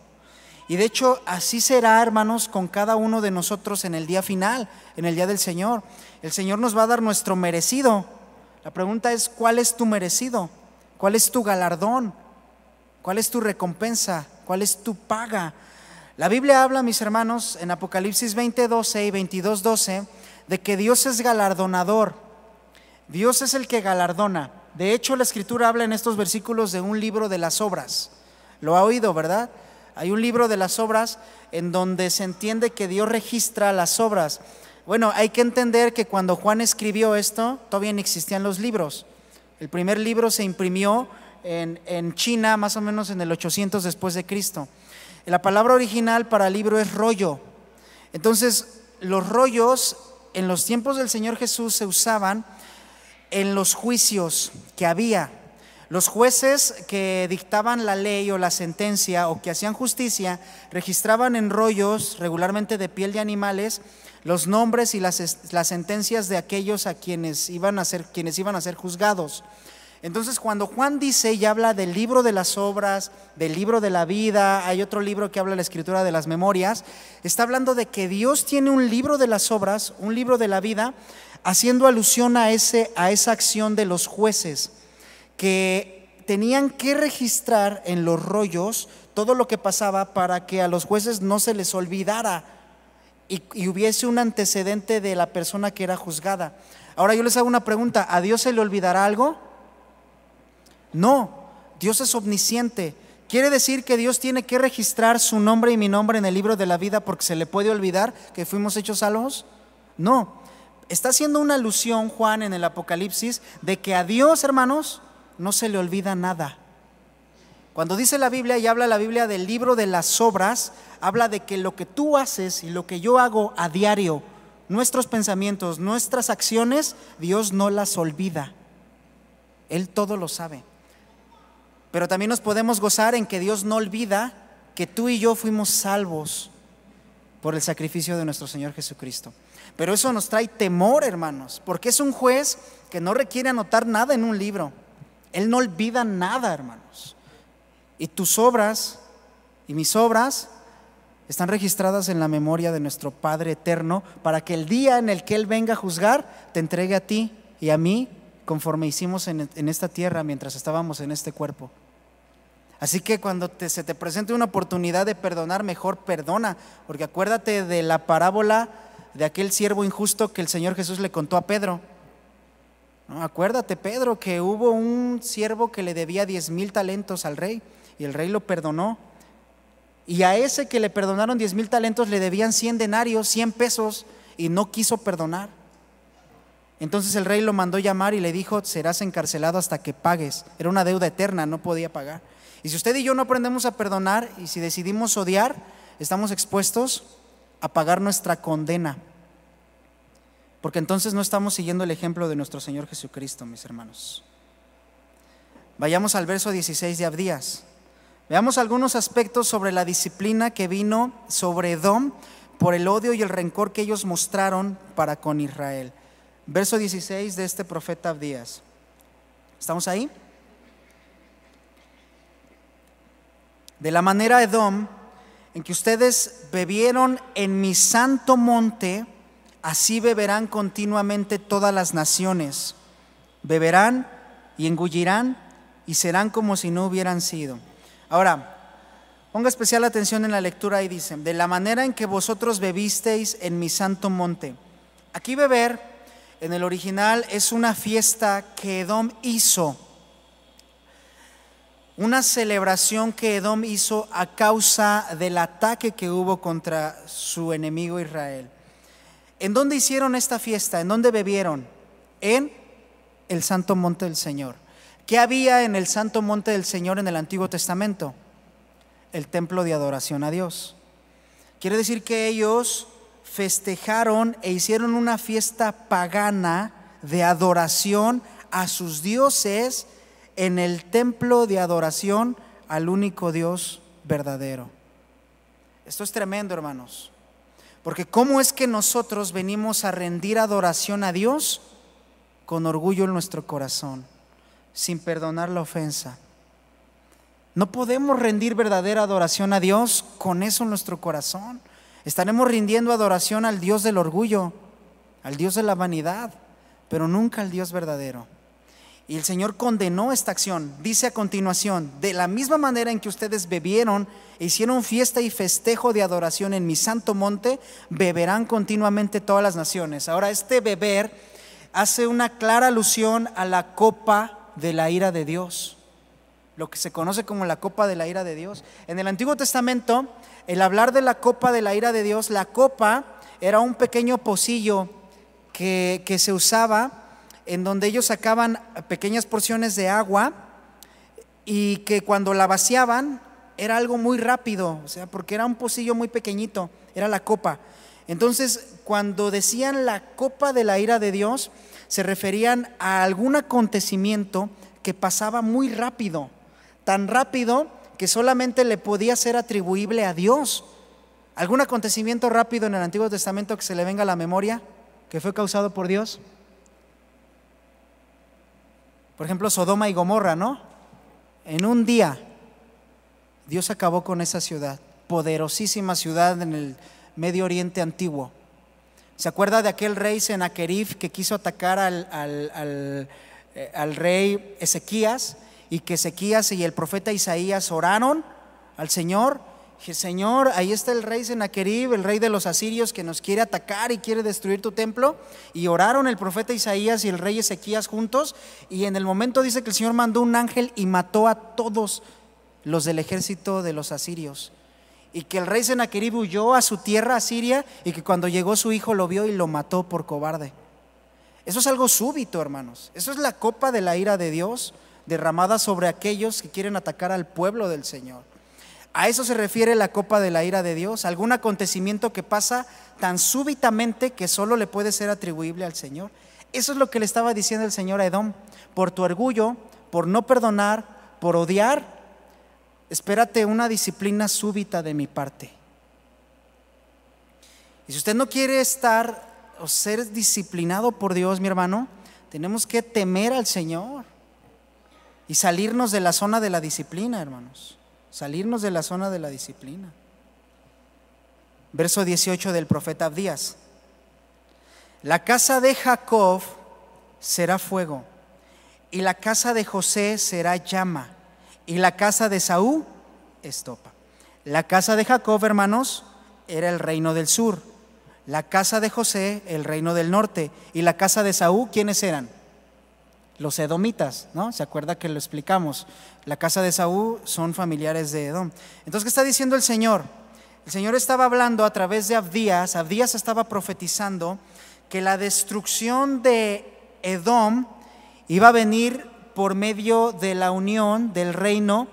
Y de hecho así será, hermanos, con cada uno de nosotros en el día final, en el día del Señor. El Señor nos va a dar nuestro merecido. La pregunta es: ¿cuál es tu merecido? ¿Cuál es tu galardón? ¿Cuál es tu recompensa? ¿Cuál es tu paga? La Biblia habla, mis hermanos, en Apocalipsis 20:12 y 22:12, de que Dios es galardonador. Dios es el que galardona. De hecho, la Escritura habla en estos versículos de un libro de las obras. Lo ha oído, ¿verdad? Hay un libro de las obras en donde se entiende que Dios registra las obras. Bueno, hay que entender que cuando Juan escribió esto, todavía no existían los libros. El primer libro se imprimió en China, más o menos en el 800 después de Cristo. La palabra original para libro es rollo. Entonces, los rollos en los tiempos del Señor Jesús se usaban en los juicios que había. Los jueces que dictaban la ley o la sentencia o que hacían justicia registraban en rollos, regularmente de piel de animales, los nombres y las sentencias de aquellos a quienes iban a ser juzgados. Entonces, cuando Juan dice y habla del libro de las obras, del libro de la vida, hay otro libro que habla de la escritura de las memorias, está hablando de que Dios tiene un libro de las obras, un libro de la vida, haciendo alusión a esa acción de los jueces, que tenían que registrar en los rollos todo lo que pasaba para que a los jueces no se les olvidara y hubiese un antecedente de la persona que era juzgada. Ahora yo les hago una pregunta: ¿a Dios se le olvidará algo? No, Dios es omnisciente. ¿Quiere decir que Dios tiene que registrar su nombre y mi nombre en el libro de la vida porque se le puede olvidar que fuimos hechos salvos? No, está haciendo una alusión Juan en el Apocalipsis de que a Dios, hermanos, no se le olvida nada. Cuando dice la Biblia y habla la Biblia del libro de las obras, habla de que lo que tú haces y lo que yo hago a diario, nuestros pensamientos, nuestras acciones, Dios no las olvida. Él todo lo sabe. Pero también nos podemos gozar en que Dios no olvida que tú y yo fuimos salvos por el sacrificio de nuestro Señor Jesucristo. Pero eso nos trae temor, hermanos, porque es un juez que no requiere anotar nada en un libro. Él no olvida nada, hermanos. Y tus obras y mis obras están registradas en la memoria de nuestro Padre eterno, para que el día en el que Él venga a juzgar te entregue a ti y a mí conforme hicimos en esta tierra mientras estábamos en este cuerpo. Así que cuando se te presente una oportunidad de perdonar, mejor perdona, porque acuérdate de la parábola de aquel siervo injusto que el Señor Jesús le contó a Pedro. No, acuérdate, Pedro, que hubo un siervo que le debía 10,000 talentos al rey y el rey lo perdonó. Y a ese que le perdonaron 10,000 talentos le debían 100 denarios, 100 pesos, y no quiso perdonar. Entonces el rey lo mandó llamar y le dijo: serás encarcelado hasta que pagues. Era una deuda eterna, no podía pagar. Y si usted y yo no aprendemos a perdonar, y si decidimos odiar, estamos expuestos a pagar nuestra condena, porque entonces no estamos siguiendo el ejemplo de nuestro Señor Jesucristo, mis hermanos. Vayamos al verso 16 de Abdías. Veamos algunos aspectos sobre la disciplina que vino sobre Edom por el odio y el rencor que ellos mostraron para con Israel. Verso 16 de este profeta Abdías. ¿Estamos ahí? De la manera, Edom, en que ustedes bebieron en mi santo monte, así beberán continuamente todas las naciones. Beberán y engullirán y serán como si no hubieran sido. Ahora, ponga especial atención en la lectura y dice: de la manera en que vosotros bebisteis en mi santo monte. Aquí beber en el original es una fiesta que Edom hizo, una celebración que Edom hizo a causa del ataque que hubo contra su enemigo Israel. ¿En dónde hicieron esta fiesta? ¿En dónde bebieron? En el santo monte del Señor. ¿Qué había en el santo monte del Señor en el Antiguo Testamento? El templo de adoración a Dios. Quiere decir que ellos festejaron e hicieron una fiesta pagana de adoración a sus dioses en el templo de adoración al único Dios verdadero. Esto es tremendo, hermanos, porque ¿cómo es que nosotros venimos a rendir adoración a Dios? Con orgullo en nuestro corazón, sin perdonar la ofensa. No podemos rendir verdadera adoración a Dios con eso en nuestro corazón. Estaremos rindiendo adoración al Dios del orgullo, al Dios de la vanidad, pero nunca al Dios verdadero. Y el Señor condenó esta acción. Dice a continuación: de la misma manera en que ustedes bebieron e hicieron fiesta y festejo de adoración en mi santo monte, beberán continuamente todas las naciones. Ahora, este beber hace una clara alusión a la copa de la ira de Dios, lo que se conoce como la copa de la ira de Dios. En el Antiguo Testamento, el hablar de la copa de la ira de Dios, la copa era un pequeño pocillo que se usaba, en donde ellos sacaban pequeñas porciones de agua y que cuando la vaciaban era algo muy rápido, o sea, porque era un pocillo muy pequeñito, era la copa. Entonces, cuando decían la copa de la ira de Dios, se referían a algún acontecimiento que pasaba muy rápido, tan rápido que solamente le podía ser atribuible a Dios. ¿Algún acontecimiento rápido en el Antiguo Testamento que se le venga a la memoria que fue causado por Dios? Por ejemplo, Sodoma y Gomorra, ¿no? En un día Dios acabó con esa ciudad, poderosísima ciudad en el Medio Oriente antiguo. ¿Se acuerda de aquel rey Sennacherib que quiso atacar al rey Ezequías, y que Ezequías y el profeta Isaías oraron al Señor? Dije: Señor, ahí está el rey Sennacherib, el rey de los asirios, que nos quiere atacar y quiere destruir tu templo. Y oraron el profeta Isaías y el rey Ezequías juntos, y en el momento dice que el Señor mandó un ángel y mató a todos los del ejército de los asirios, y que el rey Sennacherib huyó a su tierra, a Siria, y que cuando llegó su hijo lo vio y lo mató por cobarde. Eso es algo súbito, hermanos. Eso es la copa de la ira de Dios derramada sobre aquellos que quieren atacar al pueblo del Señor. A eso se refiere la copa de la ira de Dios, algún acontecimiento que pasa tan súbitamente que solo le puede ser atribuible al Señor. Eso es lo que le estaba diciendo el Señor a Edom: por tu orgullo, por no perdonar, por odiar, espérate una disciplina súbita de mi parte. Y si usted no quiere estar o ser disciplinado por Dios, mi hermano, tenemos que temer al Señor y salirnos de la zona de la disciplina, hermanos. Salirnos de la zona de la disciplina. Verso 18 del profeta Abdías: la casa de Jacob será fuego, y la casa de José será llama, y la casa de Saúl estopa. La casa de Jacob, hermanos, era el reino del sur. La casa de José, el reino del norte. Y la casa de Saúl, ¿quiénes eran? Los edomitas, ¿no? ¿Se acuerda que lo explicamos? La casa de Saúl son familiares de Edom. Entonces, ¿qué está diciendo el Señor? El Señor estaba hablando a través de Abdías. Abdías estaba profetizando que la destrucción de Edom iba a venir por medio de la unión del reino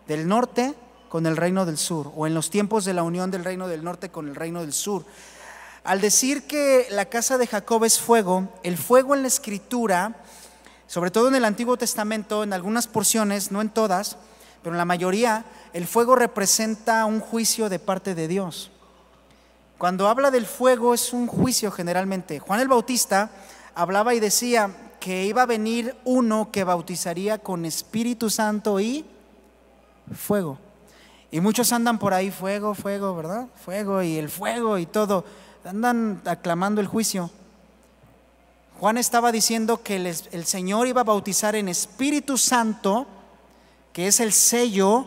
del norte con el reino del sur, o en los tiempos de la unión del reino del norte con el reino del sur. Al decir que la casa de Jacob es fuego, el fuego en la Escritura, sobre todo en el Antiguo Testamento, en algunas porciones, no en todas, pero en la mayoría, el fuego representa un juicio de parte de Dios. Cuando habla del fuego es un juicio generalmente. Juan el Bautista hablaba y decía que iba a venir uno que bautizaría con Espíritu Santo y fuego. Y muchos andan por ahí: fuego, fuego, ¿verdad? Fuego y el fuego y todo. Andan aclamando el juicio. Juan estaba diciendo que el Señor iba a bautizar en Espíritu Santo, que es el sello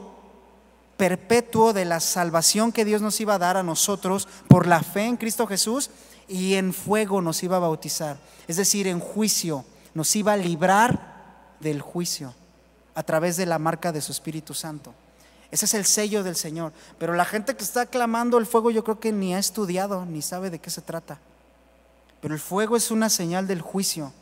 perpetuo de la salvación que Dios nos iba a dar a nosotros por la fe en Cristo Jesús, y en fuego nos iba a bautizar, es decir, en juicio, nos iba a librar del juicio a través de la marca de su Espíritu Santo. Ese es el sello del Señor. Pero la gente que está clamando el fuego, yo creo que ni ha estudiado ni sabe de qué se trata. Pero el fuego es una señal del juicio.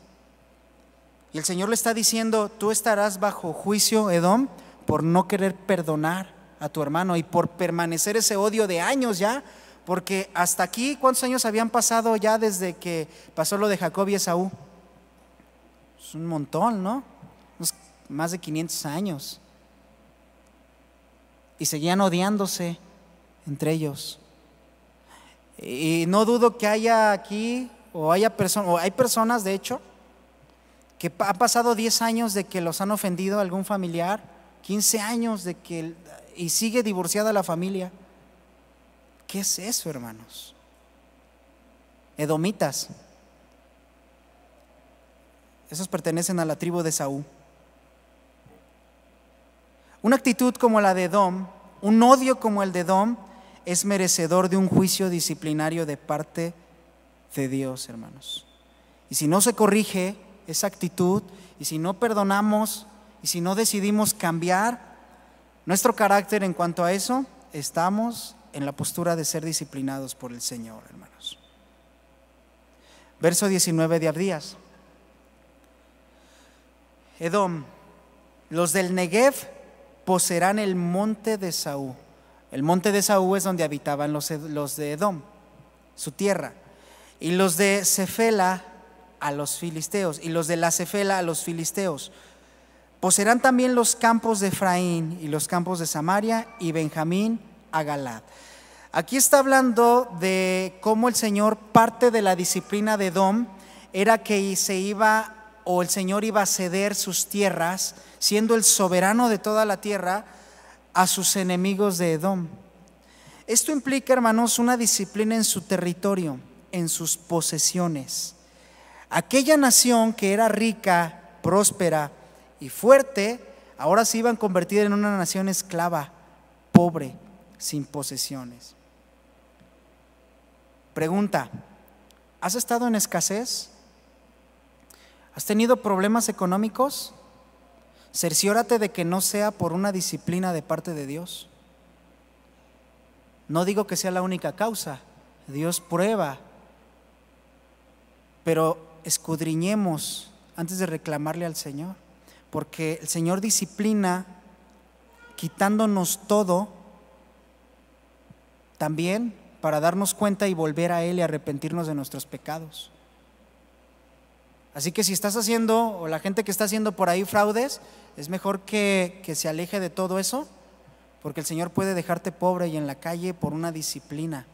Y el Señor le está diciendo: tú estarás bajo juicio, Edom, por no querer perdonar a tu hermano y por permanecer ese odio de años ya, Porque hasta aquí, ¿cuántos años habían pasado ya desde que pasó lo de Jacob y Esaú? Es un montón, ¿no? Más de 500 años. Y seguían odiándose entre ellos. Y no dudo que haya aquí, o hay personas, de hecho, que ha pasado 10 años de que los han ofendido a algún familiar, 15 años y sigue divorciada la familia. ¿Qué es eso, hermanos? Edomitas. Esos pertenecen a la tribu de Esaú. Una actitud como la de Edom, un odio como el de Edom, es merecedor de un juicio disciplinario de parte de Dios, hermanos. Y si no se corrige esa actitud, y si no perdonamos, y si no decidimos cambiar nuestro carácter en cuanto a eso, estamos en la postura de ser disciplinados por el Señor, hermanos. Verso 19 de Abdías. Edom, los del Negev poseerán el monte de Esaú. El monte de Esaú es donde habitaban los de Edom, su tierra. Y los de Cefela a los filisteos, y los de la Cefela a los filisteos. Poseerán también los campos de Efraín y los campos de Samaria y Benjamín a Galad. Aquí está hablando de cómo el Señor, parte de la disciplina de Edom era que el Señor iba a ceder sus tierras, siendo el soberano de toda la tierra, a sus enemigos de Edom. Esto implica, hermanos, una disciplina en su territorio, en sus posesiones. Aquella nación que era rica, próspera y fuerte, ahora se iban a convertir en una nación esclava, pobre, sin posesiones. Pregunta: ¿has estado en escasez? ¿Has tenido problemas económicos? Cerciórate de que no sea por una disciplina de parte de Dios. No digo que sea la única causa, Dios prueba, pero escudriñemos antes de reclamarle al Señor, porque el Señor disciplina quitándonos todo también para darnos cuenta y volver a Él y arrepentirnos de nuestros pecados. Así que si estás haciendo, o la gente que está haciendo por ahí fraudes, es mejor que se aleje de todo eso, porque el Señor puede dejarte pobre y en la calle por una disciplina.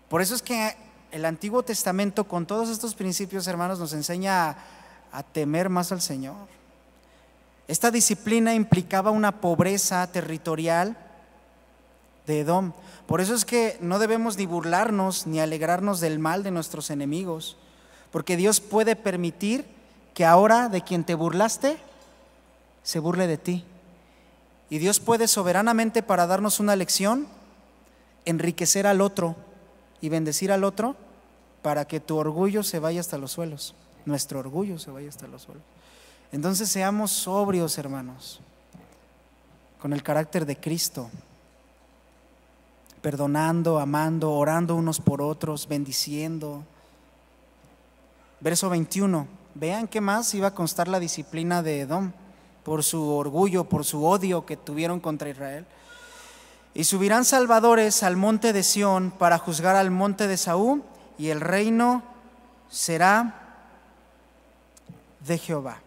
Por eso es que el Antiguo Testamento, con todos estos principios, hermanos, nos enseña a temer más al Señor. Esta disciplina implicaba una pobreza territorial de Edom. Por eso es que no debemos ni burlarnos ni alegrarnos del mal de nuestros enemigos, porque Dios puede permitir que ahora de quien te burlaste se burle de ti. Y Dios puede soberanamente, para darnos una lección, enriquecer al otro y bendecir al otro, para que tu orgullo se vaya hasta los suelos, nuestro orgullo se vaya hasta los suelos. Entonces seamos sobrios, hermanos, con el carácter de Cristo, perdonando, amando, orando unos por otros, bendiciendo. Verso 21, vean qué más iba a constar la disciplina de Edom por su orgullo, por su odio que tuvieron contra Israel. Y subirán salvadores al monte de Sión para juzgar al monte de Esaú, y el reino será de Jehová.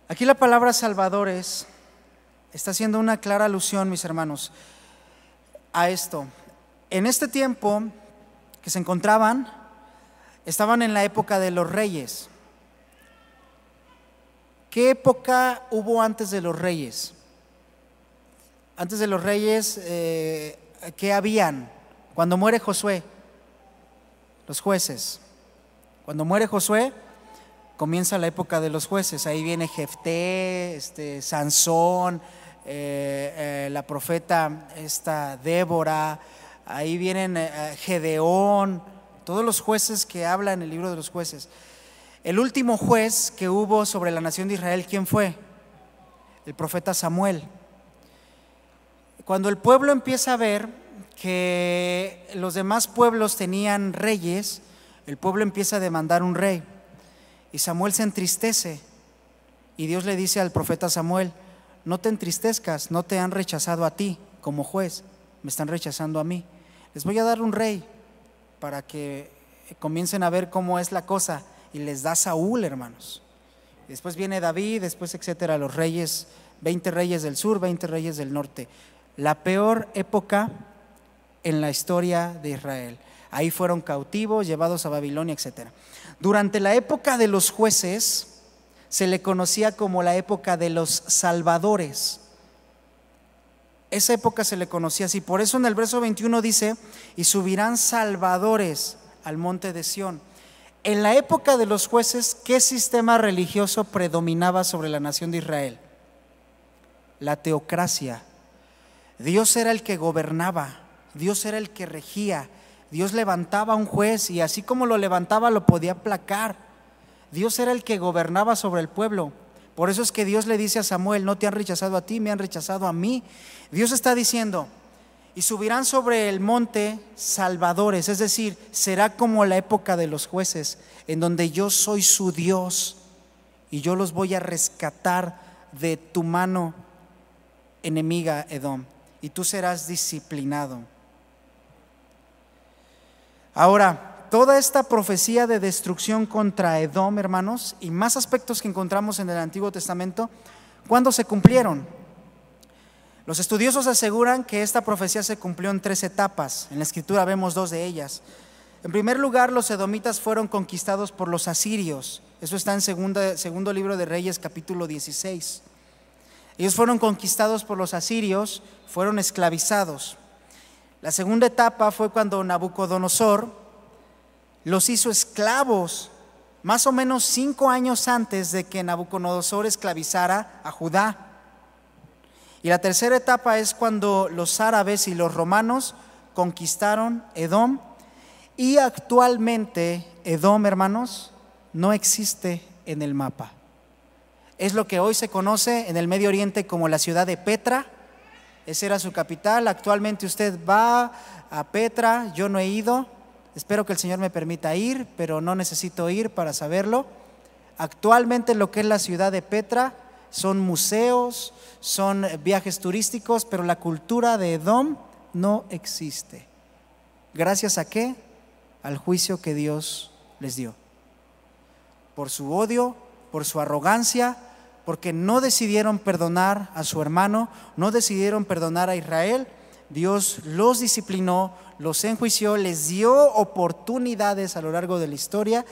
Aquí la palabra salvadores está haciendo una clara alusión, mis hermanos, a esto. En este tiempo que se estaban en la época de los reyes. ¿Qué época hubo antes de los reyes? Antes de los reyes, ¿qué habían? Cuando muere Josué, los jueces. Cuando muere Josué, comienza la época de los jueces. Ahí viene Jefté, Sansón, la profeta Débora, ahí vienen Gedeón, todos los jueces que habla en el libro de los jueces. El último juez que hubo sobre la nación de Israel, ¿quién fue? El profeta Samuel. Cuando el pueblo empieza a ver que los demás pueblos tenían reyes, el pueblo empieza a demandar un rey, y Samuel se entristece, y Dios le dice al profeta Samuel: no te entristezcas, no te han rechazado a ti como juez, me están rechazando a mí. Les voy a dar un rey para que comiencen a ver cómo es la cosa. Y les da Saúl, hermanos. Después viene David, después etcétera, los reyes, 20 reyes del sur, 20 reyes del norte. La peor época en la historia de Israel. Ahí fueron cautivos, llevados a Babilonia, etcétera. Durante la época de los jueces se le conocía como la época de los salvadores. Esa época se le conocía así. Por eso en el verso 21 dice: y subirán salvadores al monte de Sión. En la época de los jueces, ¿qué sistema religioso predominaba sobre la nación de Israel? La teocracia. Dios era el que gobernaba, Dios era el que regía. Dios levantaba a un juez y así como lo levantaba lo podía aplacar. Dios era el que gobernaba sobre el pueblo. Por eso es que Dios le dice a Samuel: no te han rechazado a ti, me han rechazado a mí. Dios está diciendo: y subirán sobre el monte salvadores, es decir, será como la época de los jueces, en donde yo soy su Dios y yo los voy a rescatar de tu mano enemiga, Edom, y tú serás disciplinado. Ahora, toda esta profecía de destrucción contra Edom, hermanos, y más aspectos que encontramos en el Antiguo Testamento, ¿cuándo se cumplieron? Los estudiosos aseguran que esta profecía se cumplió en 3 etapas. En la Escritura vemos 2 de ellas. En primer lugar, los edomitas fueron conquistados por los asirios. Eso está en segundo libro de Reyes, capítulo 16. Ellos fueron conquistados por los asirios, fueron esclavizados. La segunda etapa fue cuando Nabucodonosor los hizo esclavos, más o menos 5 años antes de que Nabucodonosor esclavizara a Judá. Y la tercera etapa es cuando los árabes y los romanos conquistaron Edom. Y actualmente Edom, hermanos, no existe en el mapa. Es lo que hoy se conoce en el Medio Oriente como la ciudad de Petra. Esa era su capital. Actualmente usted va a Petra, yo no he ido. Espero que el Señor me permita ir, pero no necesito ir para saberlo. Actualmente lo que es la ciudad de Petra son museos, son viajes turísticos, pero la cultura de Edom no existe. ¿Gracias a qué? Al juicio que Dios les dio. Por su odio, por su arrogancia, porque no decidieron perdonar a su hermano, no decidieron perdonar a Israel. Dios los disciplinó, los enjuició, les dio oportunidades a lo largo de la historia.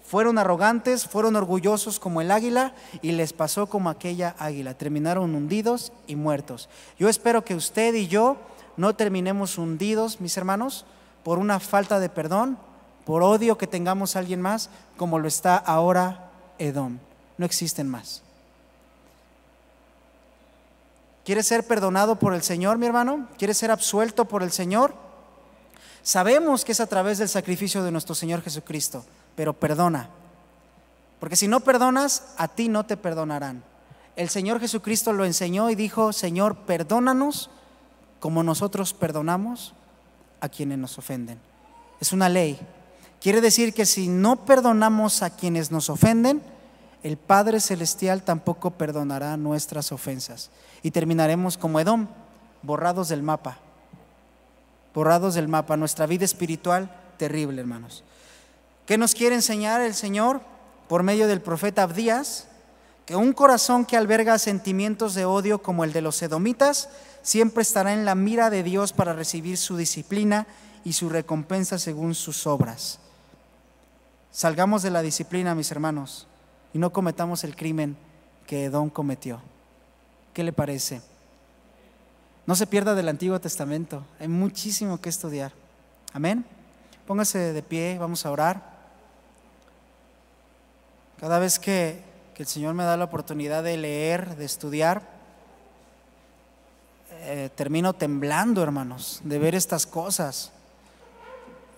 Fueron arrogantes, fueron orgullosos como el águila y les pasó como aquella águila. Terminaron hundidos y muertos. Yo espero que usted y yo no terminemos hundidos, mis hermanos, por una falta de perdón, por odio que tengamos a alguien más, como lo está ahora Edom. No existen más. ¿Quieres ser perdonado por el Señor, mi hermano? ¿Quieres ser absuelto por el Señor? Sabemos que es a través del sacrificio de nuestro Señor Jesucristo, pero perdona, porque si no perdonas, a ti no te perdonarán. El Señor Jesucristo lo enseñó y dijo: Señor, perdónanos como nosotros perdonamos a quienes nos ofenden. Es una ley. Quiere decir que si no perdonamos a quienes nos ofenden, el Padre Celestial tampoco perdonará nuestras ofensas. Y terminaremos como Edom, borrados del mapa. Borrados del mapa. Nuestra vida espiritual, terrible, hermanos. ¿Qué nos quiere enseñar el Señor por medio del profeta Abdías? Que un corazón que alberga sentimientos de odio como el de los edomitas siempre estará en la mira de Dios para recibir su disciplina y su recompensa según sus obras. Salgamos de la disciplina, mis hermanos, y no cometamos el crimen que Edom cometió. ¿Qué le parece? No se pierda del Antiguo Testamento, hay muchísimo que estudiar. Amén. Póngase de pie, vamos a orar. Cada vez que el Señor me da la oportunidad de leer, de estudiar, termino temblando, hermanos, de ver estas cosas.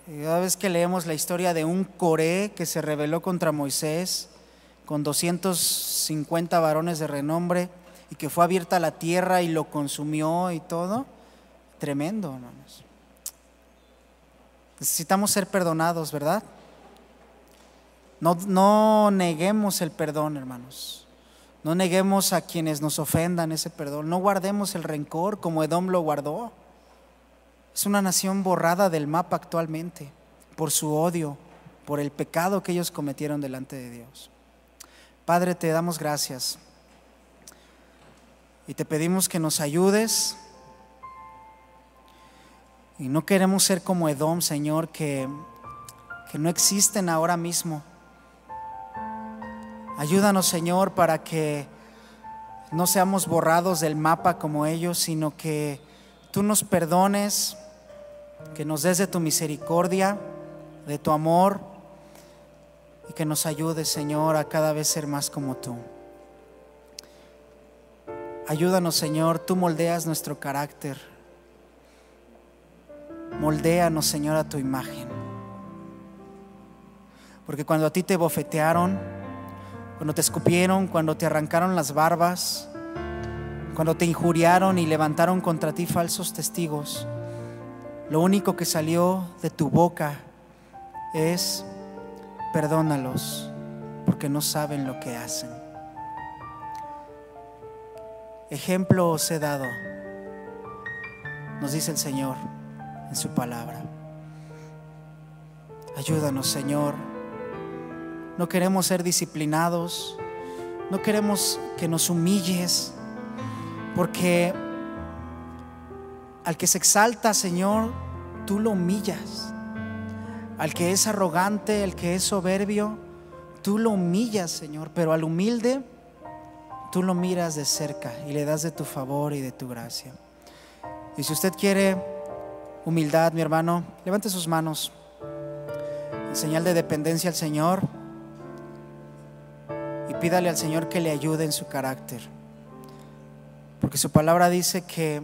Y cada vez que leemos la historia de un Coré que se rebeló contra Moisés, con 250 varones de renombre, y que fue abierta la tierra y lo consumió y todo, tremendo, hermanos. Necesitamos ser perdonados, ¿verdad? No neguemos el perdón, hermanos. No neguemos a quienes nos ofendan ese perdón. No guardemos el rencor como Edom lo guardó. Es una nación borrada del mapa actualmente por su odio, por el pecado que ellos cometieron delante de Dios. Padre, te damos gracias y te pedimos que nos ayudes. Y no queremos ser como Edom, Señor, que no existen ahora mismo. Ayúdanos, Señor, para que no seamos borrados del mapa como ellos, sino que tú nos perdones, que nos des de tu misericordia, de tu amor, y que nos ayudes, Señor, a cada vez ser más como tú. Ayúdanos, Señor, tú moldeas nuestro carácter. Moldéanos, Señor, a tu imagen. Porque cuando a ti te bofetearon, cuando te escupieron, cuando te arrancaron las barbas, cuando te injuriaron y levantaron contra ti falsos testigos, lo único que salió de tu boca es: perdónalos, porque no saben lo que hacen. Ejemplo os he dado, nos dice el Señor en su palabra. Ayúdanos, Señor. No queremos ser disciplinados, no queremos que nos humilles, porque al que se exalta, Señor, tú lo humillas. Al que es arrogante, al que es soberbio, tú lo humillas, Señor. Pero al humilde, tú lo miras de cerca y le das de tu favor y de tu gracia. Y si usted quiere humildad, mi hermano, levante sus manos en señal de dependencia al Señor y pídale al Señor que le ayude en su carácter, porque su palabra dice que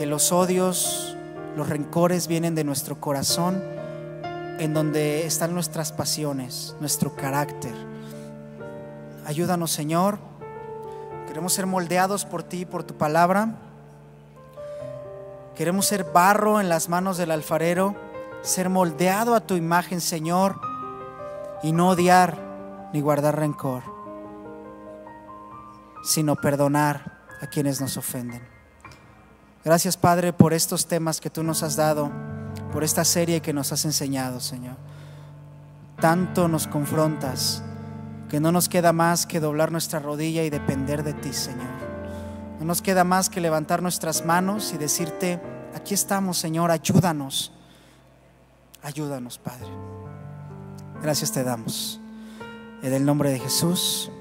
los odios, los rencores vienen de nuestro corazón, en donde están nuestras pasiones, nuestro carácter. Ayúdanos, Señor. Queremos ser moldeados por ti, por tu palabra. Queremos ser barro en las manos del alfarero, ser moldeado a tu imagen, Señor, y no odiar ni guardar rencor, sino perdonar a quienes nos ofenden. Gracias, Padre, por estos temas que tú nos has dado, por esta serie que nos has enseñado, Señor. Tanto nos confrontas que no nos queda más que doblar nuestra rodilla y depender de ti, Señor. No nos queda más que levantar nuestras manos y decirte: aquí estamos, Señor, ayúdanos. Ayúdanos, Padre. Gracias te damos. En el nombre de Jesús.